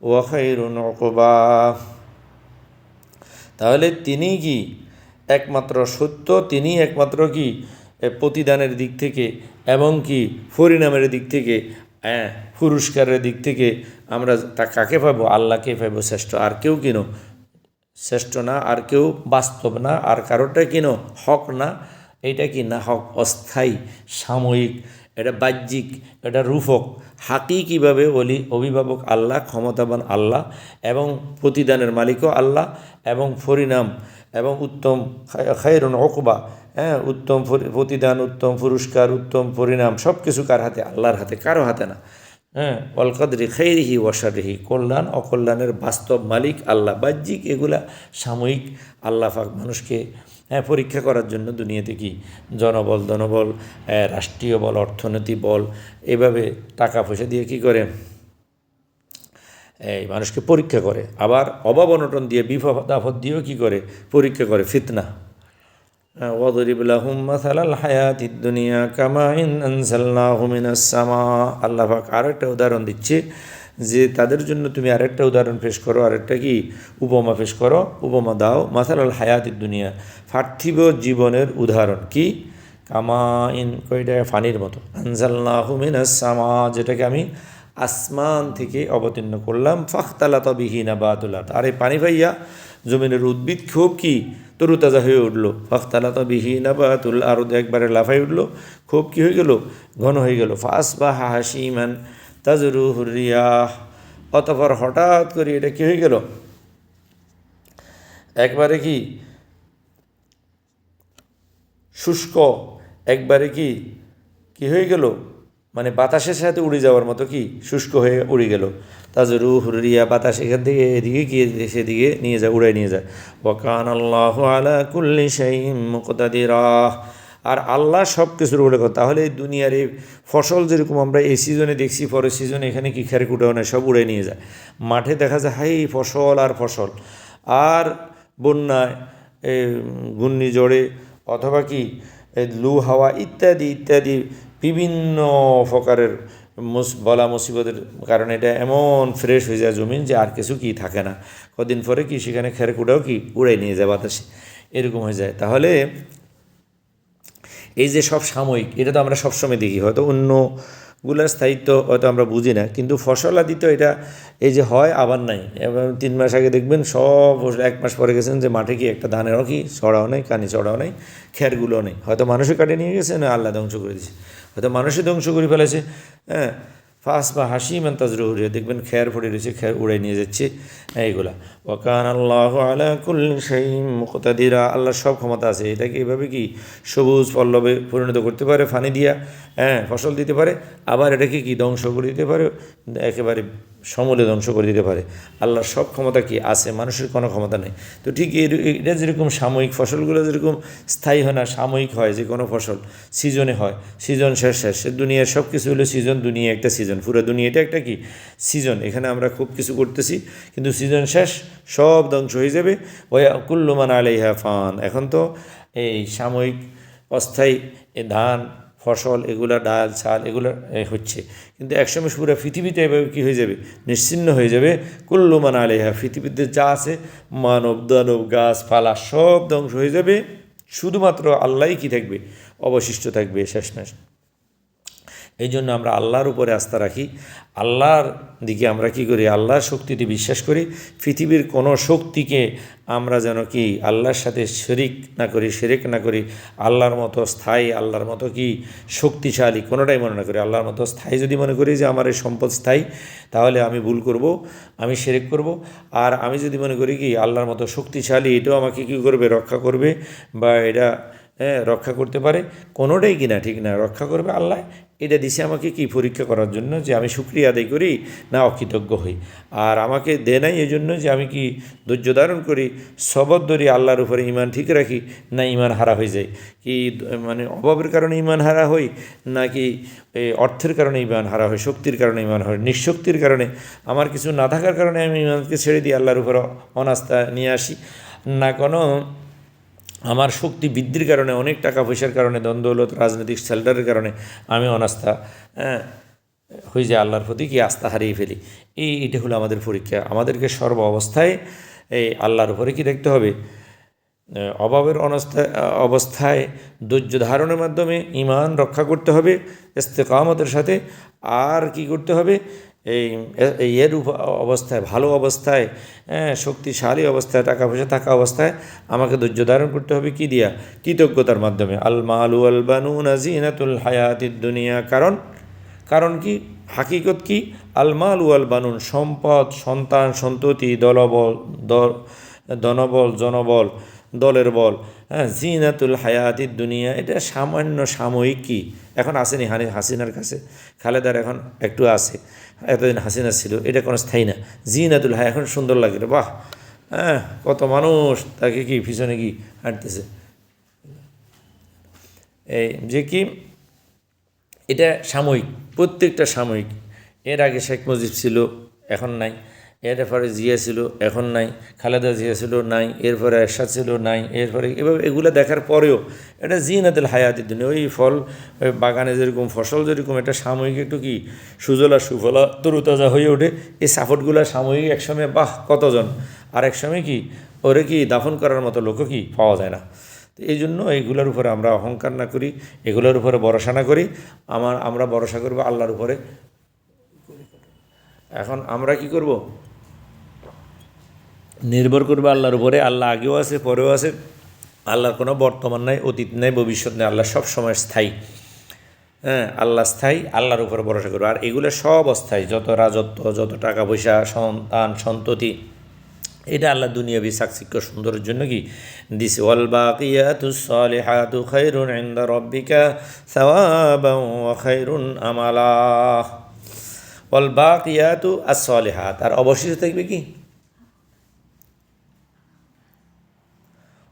ওয়া খায়রুন উকবা। তাহলে তিনি কি একমাত্র সত্য, তিনি একমাত্র কি প্রতিদানের দিক থেকে এবং কি পরিণামের দিক থেকে, পুরস্কারের দিক থেকে আমরা তা কাকে পাবো? আল্লাহকে পাবো শ্রেষ্ঠ, আর কেউ কিনো শ্রেষ্ঠ না, আর কেউ বাস্তব না, আর কারোটা কিনো হক না। এইটা কি না হক, অস্থায়ী, সাময়িক, এটা বাহ্যিক, এটা রূপক। হাকি কীভাবে বলি? অভিভাবক আল্লাহ, ক্ষমতাবান আল্লাহ, এবং প্রতিদানের মালিকও আল্লাহ, এবং পরিণাম এবং উত্তম খায়রুন উকবা, উত্তম প্রতিদান, উত্তম পুরস্কার, উত্তম পরিণাম সব কিছু কার হাতে? আল্লাহর হাতে, কারো হাতে না। ওয়াল কদরি খাইরিহি ওয়া শাররিহি, কল্যাণ অকল্যাণের বাস্তব মালিক আল্লাহ। বাহ্যিক এগুলা সাময়িক। আল্লাহ পাক মানুষকে পরীক্ষা করার জন্য দুনিয়াতে কি জনবল, ধনবল, রাষ্ট্রীয় বল, অর্থনীতি বল, এভাবে টাকা পয়সা দিয়ে কি করে এই মানুষকে পরীক্ষা করে। আবার অভাব অনটন দিয়ে, বিপদ আপদ দিয়েও কী করে পরীক্ষা করে, ফিতনা। ওয়াদরিব লাহুম মাসালাল হায়াতিদ দুনিয়া কামাইন আনজালনাহু মিনাস সামা। আল্লাহ পাক আরেকটা উদাহরণ দিচ্ছে যে তাদের জন্য তুমি আরেকটা উদাহরণ পেশ করো, আরেকটা কি উপমা পেশ করো, উপমা দাও। মাসালাল হায়াতিদ দুনিয়া, পার্থিব জীবনের উদাহরণ কি? কামাইন, কয়টা ফানির মতো, আনজালনাহু মিনাস সামা, যেটাকে আমি আসমান থেকে অবতীর্ণ করলাম। ফাখতালাত বিহি নাবাতুল আরদ, আর এই পানি পাইয়া জমিনের উদ্ভিদ খুব কি তরুতাজা হয়ে উঠলো। ফাখতালাত বিহি নাবাতুল আরদ, একবারে লাফাই উঠলো, খুব কি হয়ে গেল? ঘন হয়ে গেল। ফাসবাহা হাসিমান তাজরুহুর রিয়াহ, অতঃপর হঠাৎ করে এটা কি হয়ে গেল? একবারে কি শুষ্ক, একবারে কি কি হয়ে গেল? মানে বাতাসের সাথে উড়ে যাওয়ার মতো কি শুষ্ক হয়ে উড়ে গেল। তাজরুহুর রিয়া, বাতাস এখান থেকে এদিকে গিয়ে সেদিকে নিয়ে যায়, উড়াই নিয়ে যায়। ওয়া কানা আল্লাহু আলা কুল্লি শাইইন মুকতাদিরা, আর আল্লাহ সব কিছুর উপরে কথা। তাহলে এই দুনিয়ার এই ফসল যেরকম আমরা এই সিজনে দেখছি, পরের সিজনে এখানে কি খেরকুটাও নেই, সব উড়ে নিয়ে যায়। মাঠে দেখা যায় হাই ফসল আর ফসল, আর বন্যায়, ঘূর্ণিঝড়ে, অথবা কি লু হাওয়া ইত্যাদি ইত্যাদি বিভিন্ন প্রকারের বলা মুসিবতের কারণে এটা এমন ফ্রেশ হয়ে যায় জমিন যে আর কিছু কি থাকে না। কদিন পরে কি সেখানে খেরকুটাও কি উড়ে নিয়ে যায় বাতাসে, এরকম হয়ে যায়। তাহলে এই যে সব সাময়িক, এটা তো আমরা সবসময় দেখি, হয়তো অন্যগুলার স্থায়িত্ব হয়তো আমরা বুঝি না, কিন্তু ফসল আদি তো এটা এই যে হয় আবার নাই। এবার 3 মাস আগে দেখবেন সব, 1 মাস পরে গেছেন যে মাঠে কি একটা ধানেরও কি ছড়াও নেই, কানি ছড়াও নেই, খেরগুলোও নেই। হয়তো মানুষে কাটে নিয়ে গেছে, না আল্লাহ ধ্বংস করে দিয়েছে, হয়তো মানুষে ধ্বংস করে ফেলেছে। ফাস বা হাসিমান তাজরুহুরিয়া, দেখবেন খের পড়ে রয়েছে, খের উড়াই নিয়ে যাচ্ছে এইগুলা। ওয়া কানা আল্লাহু আলা কুল্লি শাইইন মুকতাদিরা, আল্লাহর সব ক্ষমতা আছে। এটাকে এভাবে কি সবুজ পল্লবে পরিণত করতে পারে, ফানি দিয়া ফসল দিতে পারে, আবার এটাকে কি ধ্বংস করে দিতে পারে, একেবারে সমূলে ধ্বংস করে দিতে পারে। আল্লাহর সব ক্ষমতা কি আছে, মানুষের কোনো ক্ষমতা নেই। তো ঠিক এটা যেরকম সাময়িক, ফসলগুলো যেরকম স্থায়ী হয় না, সাময়িক হয়, যে কোনো ফসল সিজনে হয়, সিজন শেষ শেষ। দুনিয়ার সব কিছু হলো সিজন, দুনিয়া একটা সিজন, পুরো দুনিয়াটা একটা কি সিজন। এখানে আমরা খুব কিছু করতেছি, কিন্তু সিজন শেষ, সব ধ্বংস হয়ে যাবে। ওয়া কুল্লু মান আলাইহা ফান, এখন তো এই সাময়িক অস্থায়ী ধান ফসল, এগুলা ডাল চাল এগুলো হচ্ছে, কিন্তু একসময় পুরো পৃথিবীতে এভাবে কী হয়ে যাবে? নিশ্চিহ্ন হয়ে যাবে। কুল্লু মান আলাইহা, পৃথিবীতে যা আছে মানব দানব গাছপালা সব ধ্বংস হয়ে যাবে, শুধুমাত্র আল্লাহই কি থাকবে? অবশিষ্ট থাকবে শেষমেশ। এই জন্য আমরা আল্লাহর উপরে আস্থা রাখি, আল্লাহর দিকে আমরা কি করি, আল্লাহর শক্তিতে বিশ্বাস করি। পৃথিবীর কোনো শক্তিকে আমরা যেন কি আল্লাহর সাথে শিরিক না করি, আল্লাহর মতো স্থায়ী, আল্লাহর মতো কি শক্তিশালী কোনোটাই মনে না করি। আল্লাহর মতো স্থায়ী যদি মনে করি যে আমার এই সম্পদ স্থায়ী, তাহলে আমি ভুল করব, আমি শিরিক করব। আর আমি যদি মনে করি কি আল্লাহর মতো শক্তিশালী, এটাও আমাকে কী করবে, রক্ষা করবে, বা এটা রক্ষা করতে পারে, কোনোটাই কিনা ঠিক না, রক্ষা করবে আল্লাহ। এটা দিছে আমাকে কি পরীক্ষা করার জন্য যে আমি শুকরিয়া আদায় করি না অকৃতজ্ঞ হই। আর আমাকে দেয় নাই এই জন্য যে আমি কি ধৈর্য ধারণ করি, সবর ধরি, আল্লাহর উপরে ইমান ঠিক রাখি, না ইমান হারা হয়ে যায়, কি মানে অভাবের কারণে ইমান হারা হই, নাকি অর্থের কারণে ইমান হারা হয়, শক্তির কারণে ইমান হয়, নিঃশক্তির কারণে, আমার কিছু না থাকার কারণে আমি ইমানকে ছেড়ে দিয়ে আল্লাহর উপরে অনাস্থা নিয়ে আসি, না কোনো আমার শক্তি বৃদ্ধির কারণে, অনেক টাকা পয়সার কারণে, দ্বন্দ্বলত, রাজনৈতিক শেল্টারের কারণে আমি অনাস্থা হয়ে যায়, আল্লাহর প্রতি কি আস্থা হারিয়ে ফেলি। এটা হলো আমাদের পরীক্ষা। আমাদেরকে সর্ব অবস্থায় এই আল্লাহর উপরে কি দেখতে হবে, অভাবের অবস্থায় ধৈর্য ধারণের মাধ্যমে ইমান রক্ষা করতে হবে ইস্তেকামতের সাথে। আর কি করতে হবে, এর অবস্থায়, ভালো অবস্থায়, শক্তিশালী অবস্থায়, টাকা পয়সা থাকা অবস্থায় আমাকে ধৈর্য ধারণ করতে হবে কি দিয়া, কৃতজ্ঞতার মাধ্যমে। আল মালু আল বানুনা জিনাতুল হায়াতিদ দুনিয়া। কারণ কি, হাকিকত কি, আল মালু আল বানুন, সম্পদ, সন্তান, সন্ততি, ধনবল, জনবল, দলের বল, জিনাতুল হায়াতিদ দুনিয়া, এটা সামান্য সাময়িক। কি এখন আসেনি হাসিনার কাছে, খালেদার এখন একটু আছে, এতদিন হাসিনা ছিল, এটা কোনো স্থায়ী না। জিনাতুল হায়া, এখন সুন্দর লাগে, বাহ, কত মানুষ তাকে কি পিছনে কি হাঁটতেছে, এই যে কি এটা সাময়িক, প্রত্যেকটা সাময়িক। এর আগে শেখ মুজিব ছিল, এখন নাই। এরপরে জিয়া ছিল, এখন নাই। খালেদা জিয়া ছিল, নাই। এরপরে এরশাদ ছিল, নাই। এরপরে এভাবে এগুলো দেখার পরেও এটা জিনাতুল হায়াতিদ দুনিয়া, ওই ফল, ওই বাগানে যেরকম ফসল যেরকম এটা সাময়িক একটু কি সুজলা সুফলা তরুতাজা হয়ে ওঠে, এই সাপোর্টগুলো সাময়িক, একসময় বাহ কতজন, আর একসময় কি ওরে কি দাফন করার মতো লোকও কি পাওয়া যায় না। তো এই জন্য এইগুলোর উপরে আমরা অহংকার না করি, এগুলোর উপরে ভরসা না করি, আমরা ভরসা করবো আল্লাহর উপরে। এখন আমরা কি করব, নির্ভর করবে আল্লাহর উপরে। আল্লাহ আগেও আছে, পরেও আছে, আল্লাহর কোনো বর্তমান নাই, অতীত নেই, ভবিষ্যৎ নেই, আল্লাহ সব সময় স্থায়ী। আল্লাহ স্থায়ী, আল্লাহর উপরে ভরসা করবে। আর এগুলো সব অস্থায়ী, যত রাজত্ব, যত টাকা পয়সা, সন্তান, সন্ততি, এটা আল্লাহ দুনিয়াবি চাকচিক্য সুন্দরের জন্য কি দিছে। ওয়াল বাকিয়াতুস সালিহাতু খায়রুন ইনদা রাব্বিকা সাওয়াবান ওয়া খায়রুন আমালা। ওয়াল বাকিয়াতু আস-সালিহাত, আর অবশিষ্ট থাকবে কি,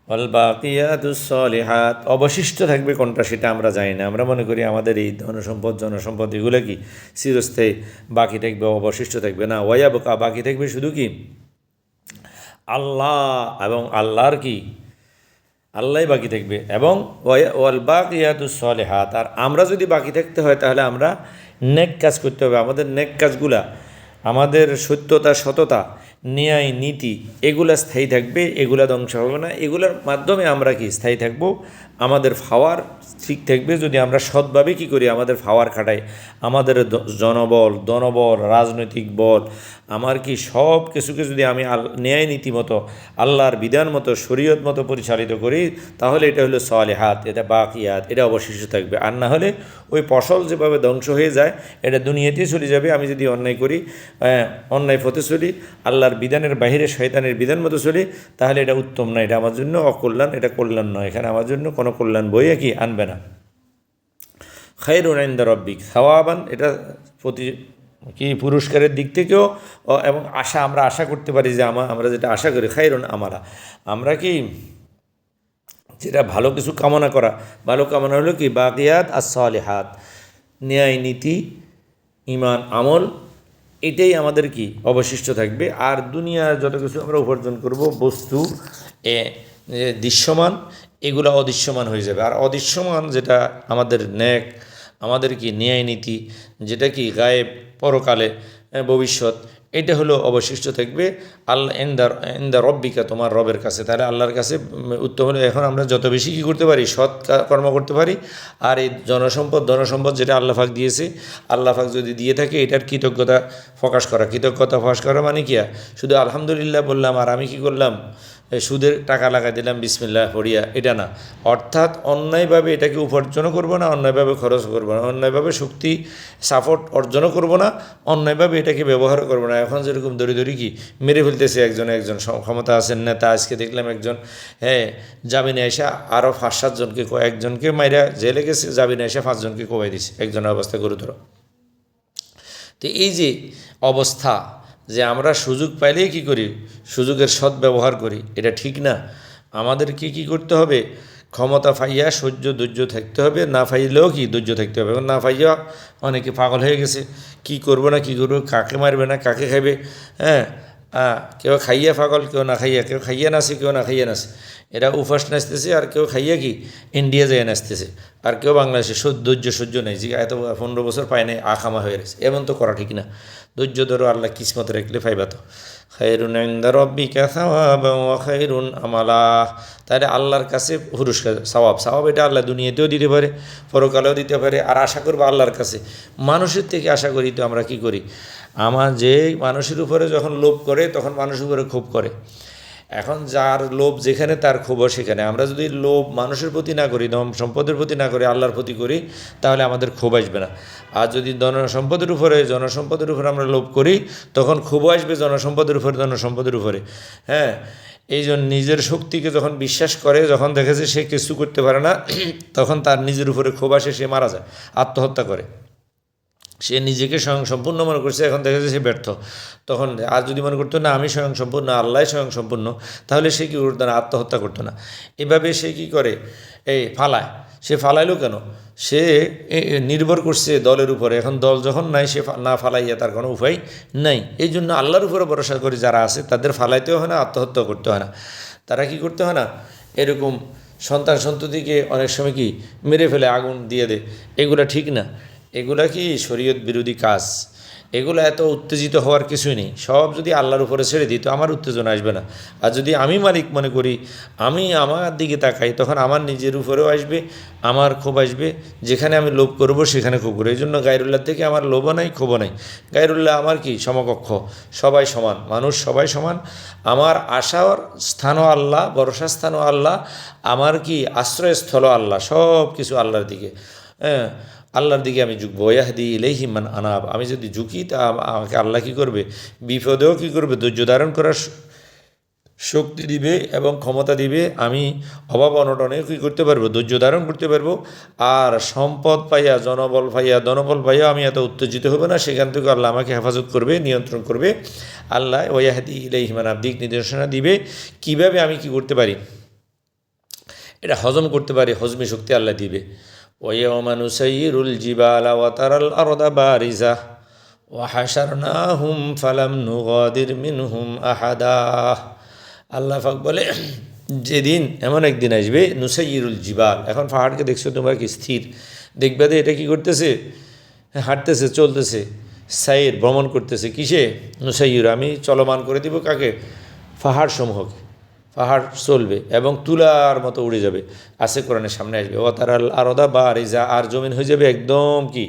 ওয়াল বাকিয়াতুস সালিহাত, অবশিষ্ট থাকবে কোনটা সেটা আমরা জানি না। আমরা মনে করি আমাদের এই ধনসম্পদ, জনসম্পদ এগুলো কি চিরস্থায়ী, বাকি থাকবে, অবশিষ্ট থাকবে না। ওয়ায়াবকা, বাকি থাকবে শুধু কি আল্লাহ, এবং আল্লাহর কি আল্লাহই বাকি থাকবে। এবং ওয়াল বাকিয়াতুস সালিহাত, আর আমরা যদি বাকি থাকতে হয় তাহলে আমরা নেক কাজ করতে হবে। আমাদের নেক কাজগুলা, আমাদের সত্যতা, সততা, ন্যায়, নীতি, এগুলা স্থায়ী থাকবে, এগুলা ধ্বংস হবে না। এগুলোর মাধ্যমে আমরা কি স্থায়ী থাকব, আমাদের পাওয়ার ঠিক থাকবে যদি আমরা সৎভাবে কী করি, আমাদের পাওয়ার খাটাই, আমাদের জনবল, ধনবল, রাজনৈতিক বল, আমার কি সব কিছুকে যদি আমি ন্যায় নীতি মতো, আল্লাহর বিধান মতো, শরীয়ত মতো পরিচালিত করি, তাহলে এটা হলো সালেহাত, এটা বাকিয়াত, এটা অবশিষ্ট থাকবে। আর না হলে ওই ফসল যেভাবে ধ্বংস হয়ে যায়, এটা দুনিয়াতেই চলে যাবে। আমি যদি অন্যায় করি, অন্যায় পথে চলি, আল্লাহর বিধানের বাইরে শয়তানের বিধান মতো চলি, তাহলে এটা উত্তম না, এটা আমার জন্য অকল্যাণ, এটা কল্যাণ নয়। এখানে আমার জন্য কোনো কল্যাণ বইয়ে কি আনবে না। খায়রুন ইনদা রাব্বিক সাওয়াবান, এটা কি পুরস্কারের দিক থেকেও, এবং আমরা আশা করতে পারি যে আমরা যেটা আশা করি, খায়রুন আমালা, আমরা কি যেটা ভালো কিছু কামনা করা, ভালো কামনা হলো কি বাকিয়াত আস-সালিহাত, ন্যায়, নীতি, ঈমান, আমল, এটাই আমাদের কি অবশিষ্ট থাকবে। আর দুনিয়ার যত কিছু আমরা উপার্জন করব, বস্তু দৃশ্যমান, এগুলো অদৃশ্যমান হয়ে যাবে। আর অদৃশ্যমান যেটা আমাদের নেক, আমাদের কি ন্যায় নীতি, যেটা কি গায়েব, পরকালে, ভবিষ্যৎ, এটা হলো অবশিষ্ট থাকবে আল্লাহ ইনদা রব্বিকা, তোমার রবের কাছে। তাহলে আল্লাহর কাছে উত্তম হলো এখন আমরা যত বেশি কী করতে পারি, সৎ কর্ম করতে পারি। আর এই ধনসম্পদ যেটা আল্লাহ পাক দিয়েছে, আল্লাহ পাক যদি দিয়ে থাকে এটার কৃতজ্ঞতা প্রকাশ করা মানে কি, শুধু আলহামদুলিল্লাহ বললাম আর আমি কি করলাম, সুদের টাকা লাগাই দিলাম বিসমিল্লাহ পড়িয়া, এটা না। অর্থাৎ অন্যায়ভাবে এটাকে উপার্জনও করবো না, অন্যায়ভাবে খরচ করবো না, অন্যায়ভাবে শক্তি সাপোর্ট অর্জনও করবো না, অন্যায়ভাবে এটাকে ব্যবহারও করবো না। এখন যেরকম দড়ি কি মেরে ফেলতেছে একজন ক্ষমতা আছেন নেতা, আজকে দেখলাম একজন জামিনে এসে আরও 5-7 জনকে, একজনকে মাইরা জেলে গেছে, জামিনে এসে 5 জনকে কোবাই দিছে, একজনের অবস্থা গুরুতর। তো এই যে অবস্থা, যে আমরা সুযোগ পাইলেই কী করি, সুযোগের সদ্ব্যবহার করি, এটা ঠিক না। আমাদেরকে কি করতে হবে, ক্ষমতা পাইয়া ধৈর্য থাকতে হবে, না পাইলেও কি ধৈর্য থাকতে হবে। না পাইয়া অনেকে পাগল হয়ে গেছে, কি করবো না কি করবো, কাকে মারবে না কাকে খাইবে, হ্যাঁ কেউ খাইয়া পাগল, কেউ না খাইয়া, কেউ খাইয়া নাচে, কেউ না খাইয়া নাচে। এরা উপাস নাচতেছে, আর কেউ খাইয়া কি ইন্ডিয়া যায় নাচতেছে, আর কেউ বাংলাদেশে ধৈর্য সহ্য নেই, যে এত 15 বছর পায় নাই আখামা হয়ে গেছে। এমন তো করা ঠিক না। ধৈর্য ধরো, আল্লাহ কিসমত রাখলে পাইবা তো। খায়রুন ইনদা রাব্বিকা সাওয়াবান ওয়া খায়রুন আমালা। তাহলে আল্লাহর কাছে পুরস্কার, সওয়াব এটা আল্লাহ দুনিয়াতেও দিতে পারে, পরকালেও দিতে পারে। আর আশা করবো আল্লাহর কাছে, মানুষের থেকে আশা করি তো আমরা কি করি, যে মানুষের উপরে যখন লোভ করে তখন মানুষের উপরে ক্ষোভ করে। এখন যার লোভ যেখানে তার ক্ষোভও সেখানে। আমরা যদি লোভ মানুষের প্রতি না করি, ধন সম্পদের প্রতি না করি, আল্লাহর প্রতি করি, তাহলে আমাদের ক্ষোভ আসবে না। আর যদি জনসম্পদের উপরে আমরা লোভ করি, তখন ক্ষোভ আসবে জনসম্পদের উপরে। হ্যাঁ, এই জন্য নিজের শক্তিকে যখন বিশ্বাস করে, যখন দেখেছে সে কিছু করতে পারে না, তখন তার নিজের উপরে ক্ষোভ আসে, সে মারা যায়, আত্মহত্যা করে। সে নিজেকে স্বয়ংসম্পূর্ণ মনে করছে, এখন দেখা যাচ্ছে সে ব্যর্থ। তখন আর যদি মনে করতো না আমি স্বয়ংসম্পূর্ণ, আল্লাহ স্বয়ংসম্পূর্ণ, তাহলে সে কী করতো না, আত্মহত্যা করতো না। এভাবে সে কী করে, ফালায়। সে ফালাইলো কেন, সে নির্ভর করছে দলের উপরে। এখন দল যখন নাই, সে না ফালাইয়া তার কোনো উপায় নাই। এই জন্য আল্লাহর উপরে ভরসা করে যারা আছে, তাদের ফালাইতেও হয় না, আত্মহত্যা করতে হয় না। তারা কি করতে হয় না, এরকম সন্ততিকে অনেক সময় কি মেরে ফেলে, আগুন দিয়ে দেয়। এগুলা ঠিক না, এগুলা কি শরীয়ত বিরোধী কাজ। এগুলো এত উত্তেজিত হওয়ার কিছুই নেই। সব যদি আল্লাহর উপরে ছেড়ে দিই তো আমার উত্তেজনা আসবে না। আর যদি আমি মালিক মনে করি, আমি আমার দিকে তাকাই, তখন আমার নিজের উপরেও আসবে, আমার ক্ষোভ আসবে। যেখানে আমি লোভ করব সেখানে ক্ষোভ করবো। এই জন্য গায়রুল্লাহ থেকে আমার লোভও নাই, ক্ষোভও নাই। গায়রুল্লাহ আমার কি সমকক্ষ, সবাই সমান, মানুষ সবাই সমান। আমার আশার স্থানও আল্লাহ, ভরসার স্থানও আল্লাহ, আমার কি আশ্রয়স্থলও আল্লাহ, সব কিছু আল্লাহর দিকে। হ্যাঁ, আল্লাহর দিকে আমি ঝুঁকবো। ইয়াহদি ইলাইহি মান আনাব। আমি যদি ঝুঁকি, তা আমাকে আল্লাহ কী করবে, বিপদেও কী করবে, ধৈর্য ধারণ করার শক্তি দিবে এবং ক্ষমতা দিবে। আমি অভাব অনটনে কী করতে পারবো, ধৈর্য ধারণ করতে পারবো। আর সম্পদ পাইয়া, ধনবল পাইয়া আমি এত উত্তেজিত হবো না। সেখান থেকে আল্লাহ আমাকে হেফাজত করবে, নিয়ন্ত্রণ করবে। আল্লাহ ওয়াহদি ইলাইহি মান আনাব দিক নির্দেশনা দিবে, কিভাবে আমি কি করতে পারি, এটা হজম করতে পারি, হজমি শক্তি আল্লাহ দিবে। ويوم نسير الجبال وترى الأرض بارزة وحشرناهم فلم نغادر منهم أحدا। আল্লাহ পাক বলে, যেদিন এমন একদিন আসবে, নুসাইয়িরুল জিবাল। এখন পাহাড়কে দেখছো তোমরা কি স্থির, দেখবে যে এটা কি করতেছে, হাঁটতেছে, চলতেছে, সাইর ভ্রমণ করতেছে। কিসে, নুসাইয়ির, আমি চলমান করে দিব কাকে, পাহাড় সমূহকে। পাহাড় চলবে এবং তুলার মতো উড়ে যাবে, আছে কোরআনের সামনে আসবে। ও তার আরদা বা রিজা, আর জমিন হয়ে যাবে একদম কি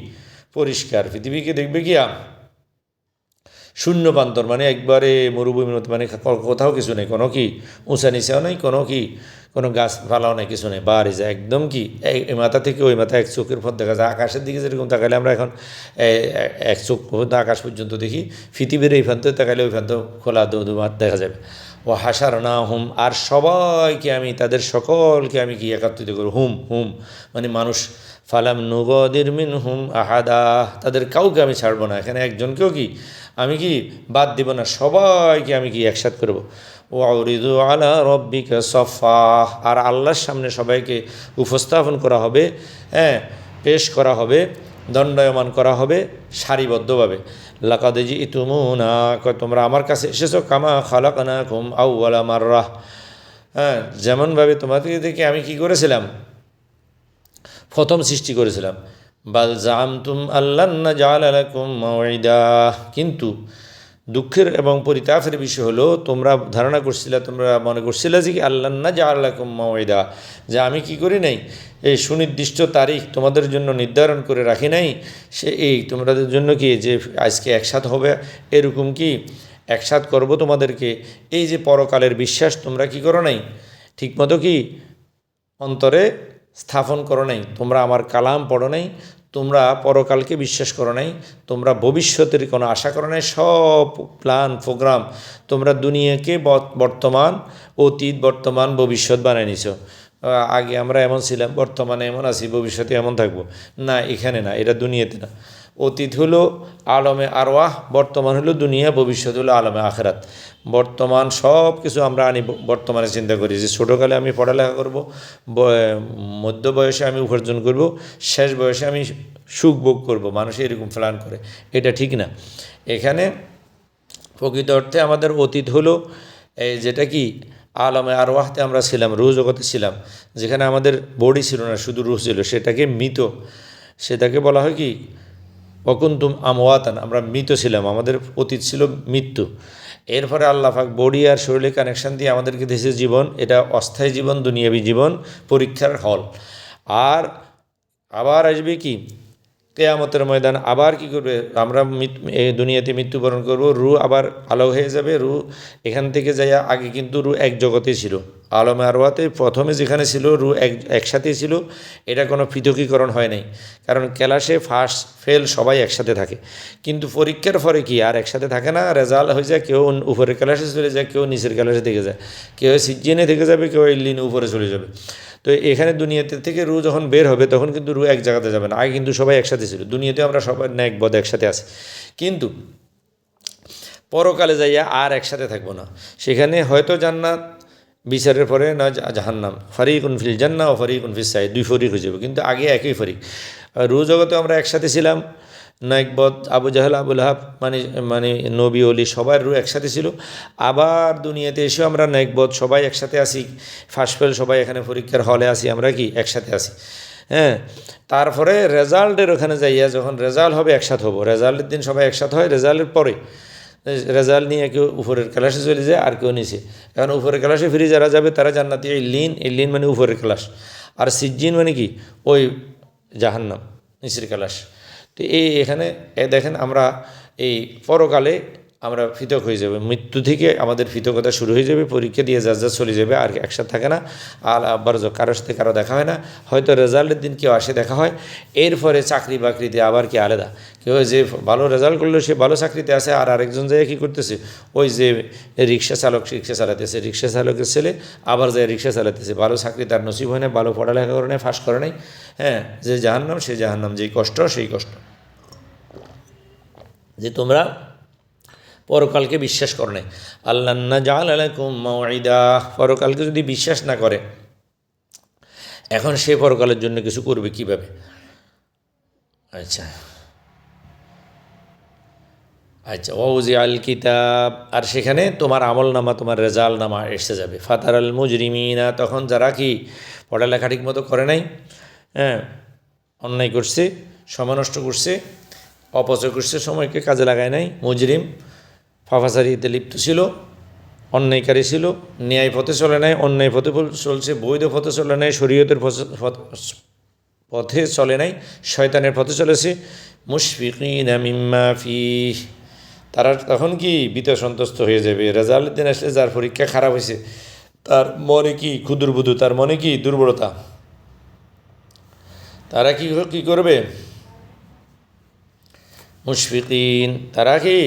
পরিষ্কার। পৃথিবীকে দেখবে কি শূন্য প্রান্তর, মানে একবারে মরুভূমির মতো, মানে কোথাও কিছু নেই, কোনো কি উঁচা নিচাও নেই, কোনো গাছপালাও নেই, কিছু নেই। বা রিজা একদম কি এই মাথা থেকে ওই মাথা এক চোখের পথ দেখা যায়। আকাশের দিকে যেরকম তাকালে আমরা এখন এক চোখ আকাশ পর্যন্ত দেখি, পৃথিবীর এই প্রান্ত তাকালে ওই প্রান্ত খোলা দুমাত দেখা যাবে। ও হাসারনাহুম, আর সবাইকে আমি, তাদের সকলকে আমি কি একত্রিত করব। হুম মানে মানুষ। ফালাম নুগদির মিনহুম আহাদা, তাদের কাউকে আমি ছাড়বো না। এখানে একজনকেও কি আমি কি বাদ দিব না, সবাইকে আমি কি একসাথ করব। ওয়াউরিদু আলা রব্বিকা সফা, আর আল্লাহর সামনে সবাইকে উপস্থাপন করা হবে, পেশ করা হবে, দণ্ডায়মান করা হবে সারিবদ্ধভাবে। লাকাদ জিতুমুনা, তোমরা আমার কাছে এসেছো, কামা খালাকনাকুম আউওয়ালা মাররাহ, যেমনভাবে তোমাদেরকে আমি কি করেছিলাম, প্রথম সৃষ্টি করেছিলাম। বাল জামতুম আল্লান নাজআলা লাকুম মাউইদা, কিন্তু দুঃখের এবং পরিতাপের বিষয় হলো তোমরা ধারণা করছিলে, তোমরা মনে করছিলে যে কি আল্লাহ না জাআলাকুম মাওইদা, যে আমি কি করি নাই এই সুনির্দিষ্ট তারিখ তোমাদের জন্য নির্ধারণ করে রাখি নাই, সে এই তোমাদের জন্য কি যে আজকে একসাথ হবে এরকম কি একসাথ করব তোমাদেরকে, এই যে পরকালের বিশ্বাস তোমরা কি করো নাই ঠিকমতো কি অন্তরে স্থাপন করো নাই, তোমরা আমার কালাম পড়ো নাই, তোমরা পরকালকে বিশ্বাস করো নাই, তোমরা ভবিষ্যতের কোনো আশা করো নাই, সব প্ল্যান প্রোগ্রাম তোমরা দুনিয়াকে বর্তমান অতীত বর্তমান ভবিষ্যৎ বানাই নিছো। আগে আমরা এমন ছিলাম, বর্তমানে এমন আছি, ভবিষ্যতে এমন থাকবো না, এখানে না, এটা দুনিয়াতে না। অতীত হলো আলমে আরওয়াহ, বর্তমান হলো দুনিয়া, ভবিষ্যৎ হলো আলমে আখেরাত। বর্তমান সব কিছু আমরা আনি বর্তমানে চিন্তা করি যে ছোটোকালে আমি পড়ালেখা করব, মধ্য বয়সে আমি উপার্জন করব, শেষ বয়সে আমি সুখ ভোগ করব, মানুষ এরকম প্ল্যান করে, এটা ঠিক না। এখানে প্রকৃত অর্থে আমাদের অতীত হলো এই যেটা কি আলমে আরওয়াহতে আমরা ছিলাম, রুহ জগতে ছিলাম, যেখানে আমাদের বডি ছিল না, শুধু রুহ ছিল, সেটাকে মৃত, সেটাকে বলা হয় কি অকুন্তুম আমওয়াতান, আমরা মৃত ছিলাম, আমাদের অতীত ছিল মৃত্যু। এরপরে আল্লাহ পাক বডি আর শরীরে কানেকশান দিয়ে আমাদেরকে দিয়েছে জীবন, এটা অস্থায়ী জীবন, দুনিয়াবী জীবন, পরীক্ষার হল। আর আবার আসবে কি কেয়ামতের ময়দান, আবার কি করবে, আমরা এই দুনিয়াতে মৃত্যুবরণ করব, রু আবার আলো হয়ে যাবে, রু এখান থেকে যাইয়া, আগে কিন্তু রু এক জগতে ছিল, আলমে আরওয়াতে প্রথমে যেখানে ছিল রু একসাথেই ছিল, এটা কোনো পৃথকীকরণ হয় নাই, কারণ ক্লাসে ফার্স্ট ফেল সবাই একসাথে থাকে, কিন্তু পরীক্ষার পরে কি আর একসাথে থাকে না, রেজাল্ট হয়ে যায়, কেউ উপরের ক্লাসে চলে যায়, কেউ নিচের ক্লাসে থেকে যায়, কেউ সিজিনে থেকে যাবে, কেউ ইল্লিনে উপরে চলে যাবে। তো এখানে দুনিয়াতে থেকে রু যখন বের হবে তখন কিন্তু রু এক জায়গাতে যাবে না, আগে কিন্তু সবাই একসাথে ছিল, দুনিয়াতে আমরা সবাই ন্যাক বদ একসাথে আছি, কিন্তু পরকালে যাইয়া আর একসাথে থাকবো না, সেখানে হয়তো জান্নাত বিচারের পরে না জাহান্নাম, ফারিকুন ফিল জান্নাহ ও ফারিকুন ফিস সাঈর, দুই ফরিক হয়ে যাবে, কিন্তু আগে একই ফরিক। রু জগতে আমরা একসাথে ছিলাম, নাইকবদ আবু জাহেল আবু লাহাব মানে মানে নবী অলি সবার রু একসাথে ছিল, আবার দুনিয়াতে এসেও আমরা নাইকবদ সবাই একসাথে আসি, ফার্স্ট ফেল সবাই এখানে পরীক্ষার হলে আসি, আমরা কি একসাথে আসি। হ্যাঁ, তারপরে রেজাল্টের ওখানে যাইয়া যখন রেজাল্ট হবে একসাথে হবো, রেজাল্টের দিন সবাই একসাথে হয়, রেজাল্টের পরে রেজাল্ট নিয়ে কেউ উপরের ক্লাসে চলে যায় আর কেউ নিচে, এখন উপরের ক্লাসে ফিরে যারা যাবে তারা জান্নাতি, ইল্লিন মানে উপরের ক্লাস, আর সিজ্জিন মানে কি ওই জাহান্নাম নিচের ক্লাস। তো এখানে দেখেন আমরা এই পরকালে আমরা পৃথক হয়ে যাবে, মৃত্যু থেকে আমাদের পৃথকতা শুরু হয়ে যাবে, পরীক্ষা দিয়ে যা যা চলে যাবে, আর একসাথে থাকে না, আর আবার কারোর সাথে কারো দেখা হয় না, হয়তো রেজাল্টের দিন কেউ আসে দেখা হয়, এরপরে চাকরি বাকরিতে আবার কি আলাদা, কেউ যে ভালো রেজাল্ট করলো সে ভালো চাকরিতে আসে, আর আরেকজন যায় কী করতেছে, ওই যে রিক্সা চালক রিক্সা চালাতেছে, রিক্সা চালকের ছেলে আবার যায় রিক্সা চালাতেছে, ভালো চাকরি তার নসিব হয় না, ভালো পড়ালেখা করে নেয়, ফাঁস করে নাই। হ্যাঁ, যে জাহান্নাম সে জাহান্নাম, যেই কষ্ট সেই কষ্ট, যে তোমরা পরকালকে বিশ্বাস করো নাই। আল্লাহ না জাআলা লাকুম মাওইদা, পরকালকে যদি বিশ্বাস না করে, এখন সে পরকালের জন্য কিছু করবে কিভাবে? আচ্ছা আচ্ছা, ওয়াউজি আল কিতাব, আর সেখানে তোমার আমল নামা, তোমার রেজাল্ট নামা এসে যাবে। ফাতার আল মুজরিমিনা, তখন যারা কি পড়ালেখা ঠিক মতো করে নাই, হ্যাঁ, অন্যায় করছে, সময় নষ্ট করছে, অপচয় করছে, সময়কে কাজে লাগায় নাই, মুজরিম ফাফাসারিতে লিপ্ত ছিল, অন্যায়কারী ছিল, ন্যায় পথে চলে নাই, অন্যায় পথে চলছে, বৈধ পথে চলে নাই, শরীয়তের পথে চলে নাই, শয়তানের পথে চলেছে। মুশফিকিনা মিম্মা ফিহ, তারা তখন কি ভীত সন্তুষ্ট হয়ে যাবে। রেজাল্টের দিন আসলে যার পরীক্ষা খারাপ হয়েছে তার মনে কি ক্ষুদ্রবুধু, তার মনে কি দুর্বলতা, তারা কি করবে? মুশফিকিন, তারা কি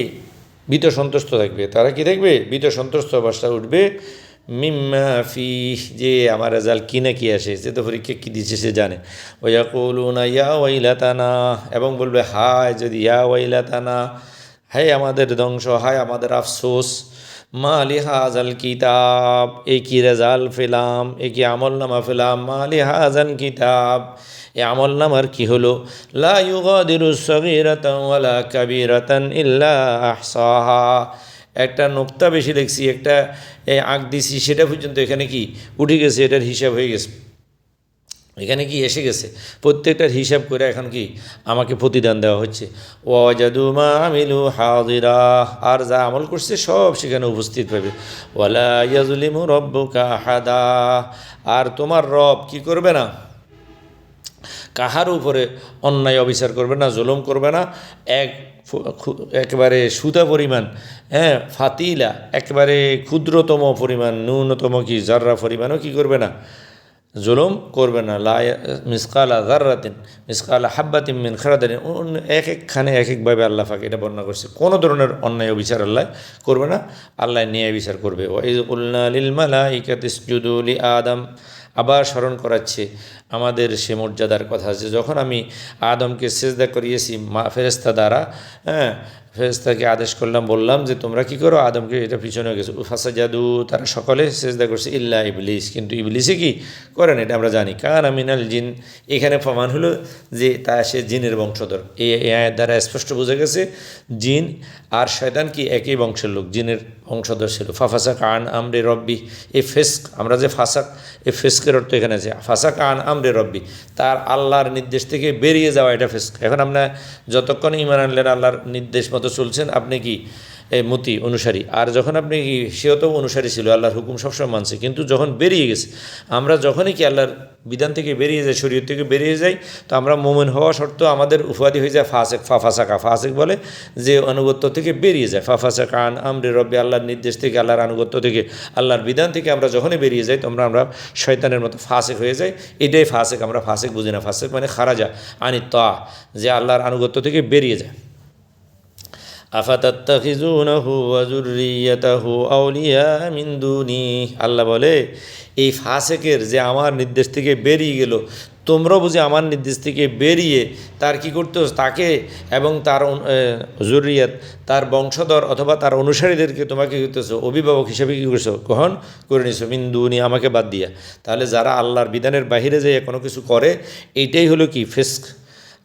ভীত সন্তুষ্ট থাকবে, তারা কি দেখবে ভীত সন্তুষ্ট অবস্থা উঠবে। মিম্মা ফিহ, যে আমার রেজাল্ট কি না কি আসে, সে তো পরীক্ষা কী দিচ্ছে সে জানে। ওয়াকুলুনা ইয়া ওয়াইলাতানা, এবং বলবে হায় যদি, ইয়া ওয়াইলাতানা, হায় আমাদের ধ্বংস, হায় আমাদের আফসোস। মা আলি হাজাল কিতাব, এ কি রেজাল্ট পেলাম, এ কি আমল নামা পেলাম, মা আলি হাজাল কিতাব, এ আমল নামার কি হলো, লা ইউগাদিরু সগীরাতান ওয়ালা কাবীরাতান ইল্লা আহসাহা, একটা নোক্তা বেশি লিখছি, একটা আঁক দিছি, সেটা পর্যন্ত এখানে কি উঠে গেছে, এটার হিসাব হয়ে গেছে। এখানে কি এসে গেছে, প্রত্যেকটার হিসাব করে এখন কি আমাকে প্রতিদান দেওয়া হচ্ছে। ওয়াজাদু মা আমিলু হাযিরা, আর যা আমল করছে সব সেখানে উপস্থিত পাবে। ওয়ালা ইয়াজলিমু রাব্বুকা আহাদা, আর তোমার রব কি করবে না, কাহার উপরে অন্যায় অবিচার করবে না, জুলুম করবে না। এক একেবারে সুতা পরিমাণ, হ্যাঁ, ফাতিলা একেবারে ক্ষুদ্রতম পরিমাণ, ন্যূনতম কি জাররা পরিমাণও কি করবে না, জুলুম করবে না। মিসকালা জাররাতিন মিসকালা হাব্বাতিন মিন খারদালিন, এক একখানে এক একভাবে আল্লাহ পাক এটা বর্ণনা করছে। কোনো ধরনের অন্যায় অবিচার আল্লাহ করবে না, আল্লাহ ন্যায় বিচার করবে। ওয়াইজ কুলনা লিল মালাইকাতি ইসজুদু লি আদম, আবার স্মরণ করাচ্ছে আমাদের সে মর্যাদার কথা, যে যখন আমি আদমকে সেজদা করিয়েছি ফেরেশতা দ্বারা, হ্যাঁ, ফেরেশতাকে আদেশ করলাম, বললাম যে তোমরা কি করো, আদমকে এটা পিছনে গেছো, ফাসাজাদু, তারা সকলে সেজদা করছে ইল্লা ইবলিস, কিন্তু ইবলিসে কি করেন এটা আমরা জানি, কান আমিনাল জিন, এখানে প্রমাণ হলো যে তা সে জিনের বংশধর। এই আয়ের দ্বারা স্পষ্ট বোঝা গেছে জিন আর শয়তান কি একই বংশের লোক, জিনের বংশধর ছিল। ফাফাসাক আন আমরে রব্বি, এই ফেস্ক, আমরা যে ফাসাক, এই ফেস্কের অর্থ এখানে আছে ফাসাক আন আমরে রব্বি, তার আল্লাহর নির্দেশ থেকে বেরিয়ে যাওয়া, এটা ফেস্ক। এখন আপনার যতক্ষণ ঈমান আনলেন আল্লাহর নির্দেশ মতো চলছেন, আপনি কি মতি অনুসারী, আর যখন আপনি কি, সেও তো অনুসারী ছিল, আল্লাহর হুকুম সবসময় মানছে, কিন্তু যখন বেরিয়ে গেছে, আমরা যখনই কি আল্লাহর বিধান থেকে বেরিয়ে যাই, শরীয়ত থেকে বেরিয়ে যাই, তো আমরা মোমেন হওয়া সত্ত্বেও আমাদের উপাধি হয়ে যায় ফাসেক। ফাফাসাকা, ফাসেক বলে যে আনুগত্য থেকে বেরিয়ে যায়। ফাফাসাকা আন আমরে রব্বি, আল্লাহর নির্দেশ থেকে, আল্লাহর আনুগত্য থেকে, আল্লাহর বিধান থেকে আমরা যখনই বেরিয়ে যাই, তোমরা আমরা শয়তানের মতো ফাসেক হয়ে যাই। এটাই ফাসেক, আমরা ফাসেক বুঝি না। ফাসেক মানে খারাজা আনি তা, যে আল্লাহর আনুগত্য থেকে বেরিয়ে যায়। আফাতাত্তাখিজুনাহু ওয়া যুররিয়াতাহু আউলিয়া মিন দুনি, আল্লাহ বলে এই ফাসেকের যে আমার নির্দেশ থেকে বেরিয়ে গেল, তোমরা বুঝি আমার নির্দেশ থেকে বেরিয়ে তার কি করতে, তাকে এবং তার জুরিয়াত, তার বংশধর অথবা তার অনুসারীদেরকে তোমাকে কী করতেছো, অভিভাবক হিসেবে কী করছো, গ্রহণ করে নিছো, মিন দুনি, আমাকে বাদ দিয়া। তাহলে যারা আল্লাহর বিধানের বাহিরে যেয়ে কোনো কিছু করে, এইটাই হলো কি ফিস্ক।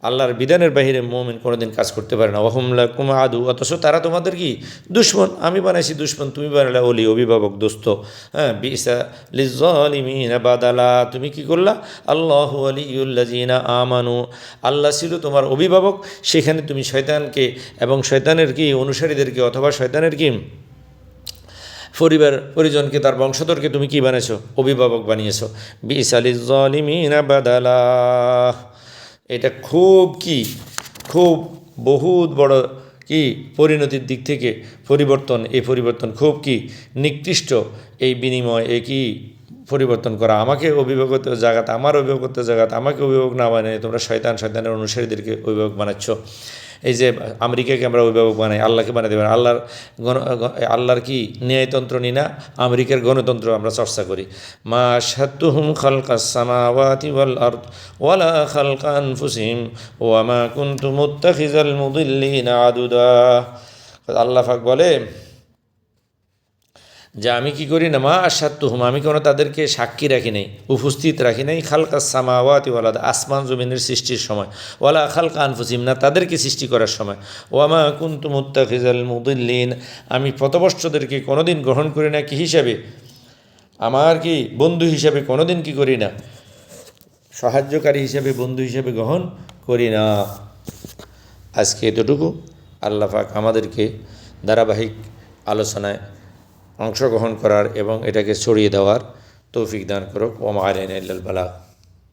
আল্লাহর বিধানের বাহিরে মুমিন কোনোদিন কাজ করতে পারে না। ওয়াহুম লাকুম আদু, অথচ তারা তোমাদের কি দুশমন, আমি বানাইছি দুশমন, তুমি বানালে ওলি, অভিভাবক, দোস্ত। হ্যাঁ, বিসা লিজ্জালিমিনা বাদালা, তুমি কি করলা, আল্লাহু ওয়ালিয়ুল্লাযিনা আমানু, আল্লাহ ছিল তোমার অভিভাবক, সেখানে তুমি শয়তানকে এবং শয়তানের কি অনুসারীদেরকে অথবা শয়তানের কি পরিবার পরিজনকে, তার বংশধরকে তুমি কি বানিয়েছো, অভিভাবক বানিয়েছো। বিসা লিজ্জালিমিনা বাদালা, এটা খুব কি, খুব বহুত বড় কি পরিণতির দিক থেকে পরিবর্তন, এই পরিবর্তন খুব কি নিকৃষ্ট, এই বিনিময়, এই কি পরিবর্তন করা, আমাকে অভিভাবকত্ব জাগাতে, আমার অভিভাবকত্ব জাগাতে, আমাকে অভিভাবক না বানিয়ে তোমরা শয়তানের অনুসারীদেরকে অভিভাবক বানাচ্ছ। এই যে আমেরিকাকে আমরা অভিভাবক বানাই, আল্লাহকে বানাতে পারি, আল্লাহর কি ন্যায়তন্ত্র নি না, আমেরিকার গণতন্ত্র আমরা চর্চা করি। মা শাতুহুম খালকাস সামাওয়াতি ওয়াল আরদ ওয়ালা খালকা আনফুসিহিম ওয়া মা কুনতু মুত্তাখিজাল মুদিল্লিনা আদুদা। আল্লাহ পাক বলে যে আমি কি করি না, মা আশাত্তুহুম, আমি কোনো তাদেরকে সাক্ষী রাখি নাই, উপস্থিত রাখি নাই, খালকা সামাওয়াতি ওয়াল আরদ, আসমান জমিনের সৃষ্টির সময়, ওয়ালা খালকা আনফুসিহিম, না তাদেরকে সৃষ্টি করার সময়, ওয়ামা কুনতু মুত্তাখিজাল মুদিল্লিন, আমি পথভ্রষ্টদেরকে কোনোদিন গ্রহণ করি না কি হিসাবে, আমার কি বন্ধু হিসাবে কোনোদিন কি করি না, সাহায্যকারী হিসাবে, বন্ধু হিসাবে গ্রহণ করি না। আজকে এতটুকু। আল্লাহ পাক আমাদেরকে ধারাবাহিক আলোচনায় অংশগ্রহণ করার এবং এটাকে ছড়িয়ে দেওয়ার তৌফিক দান করুক। ওয়া মা আলাইনা ইল্লাল বালাগ।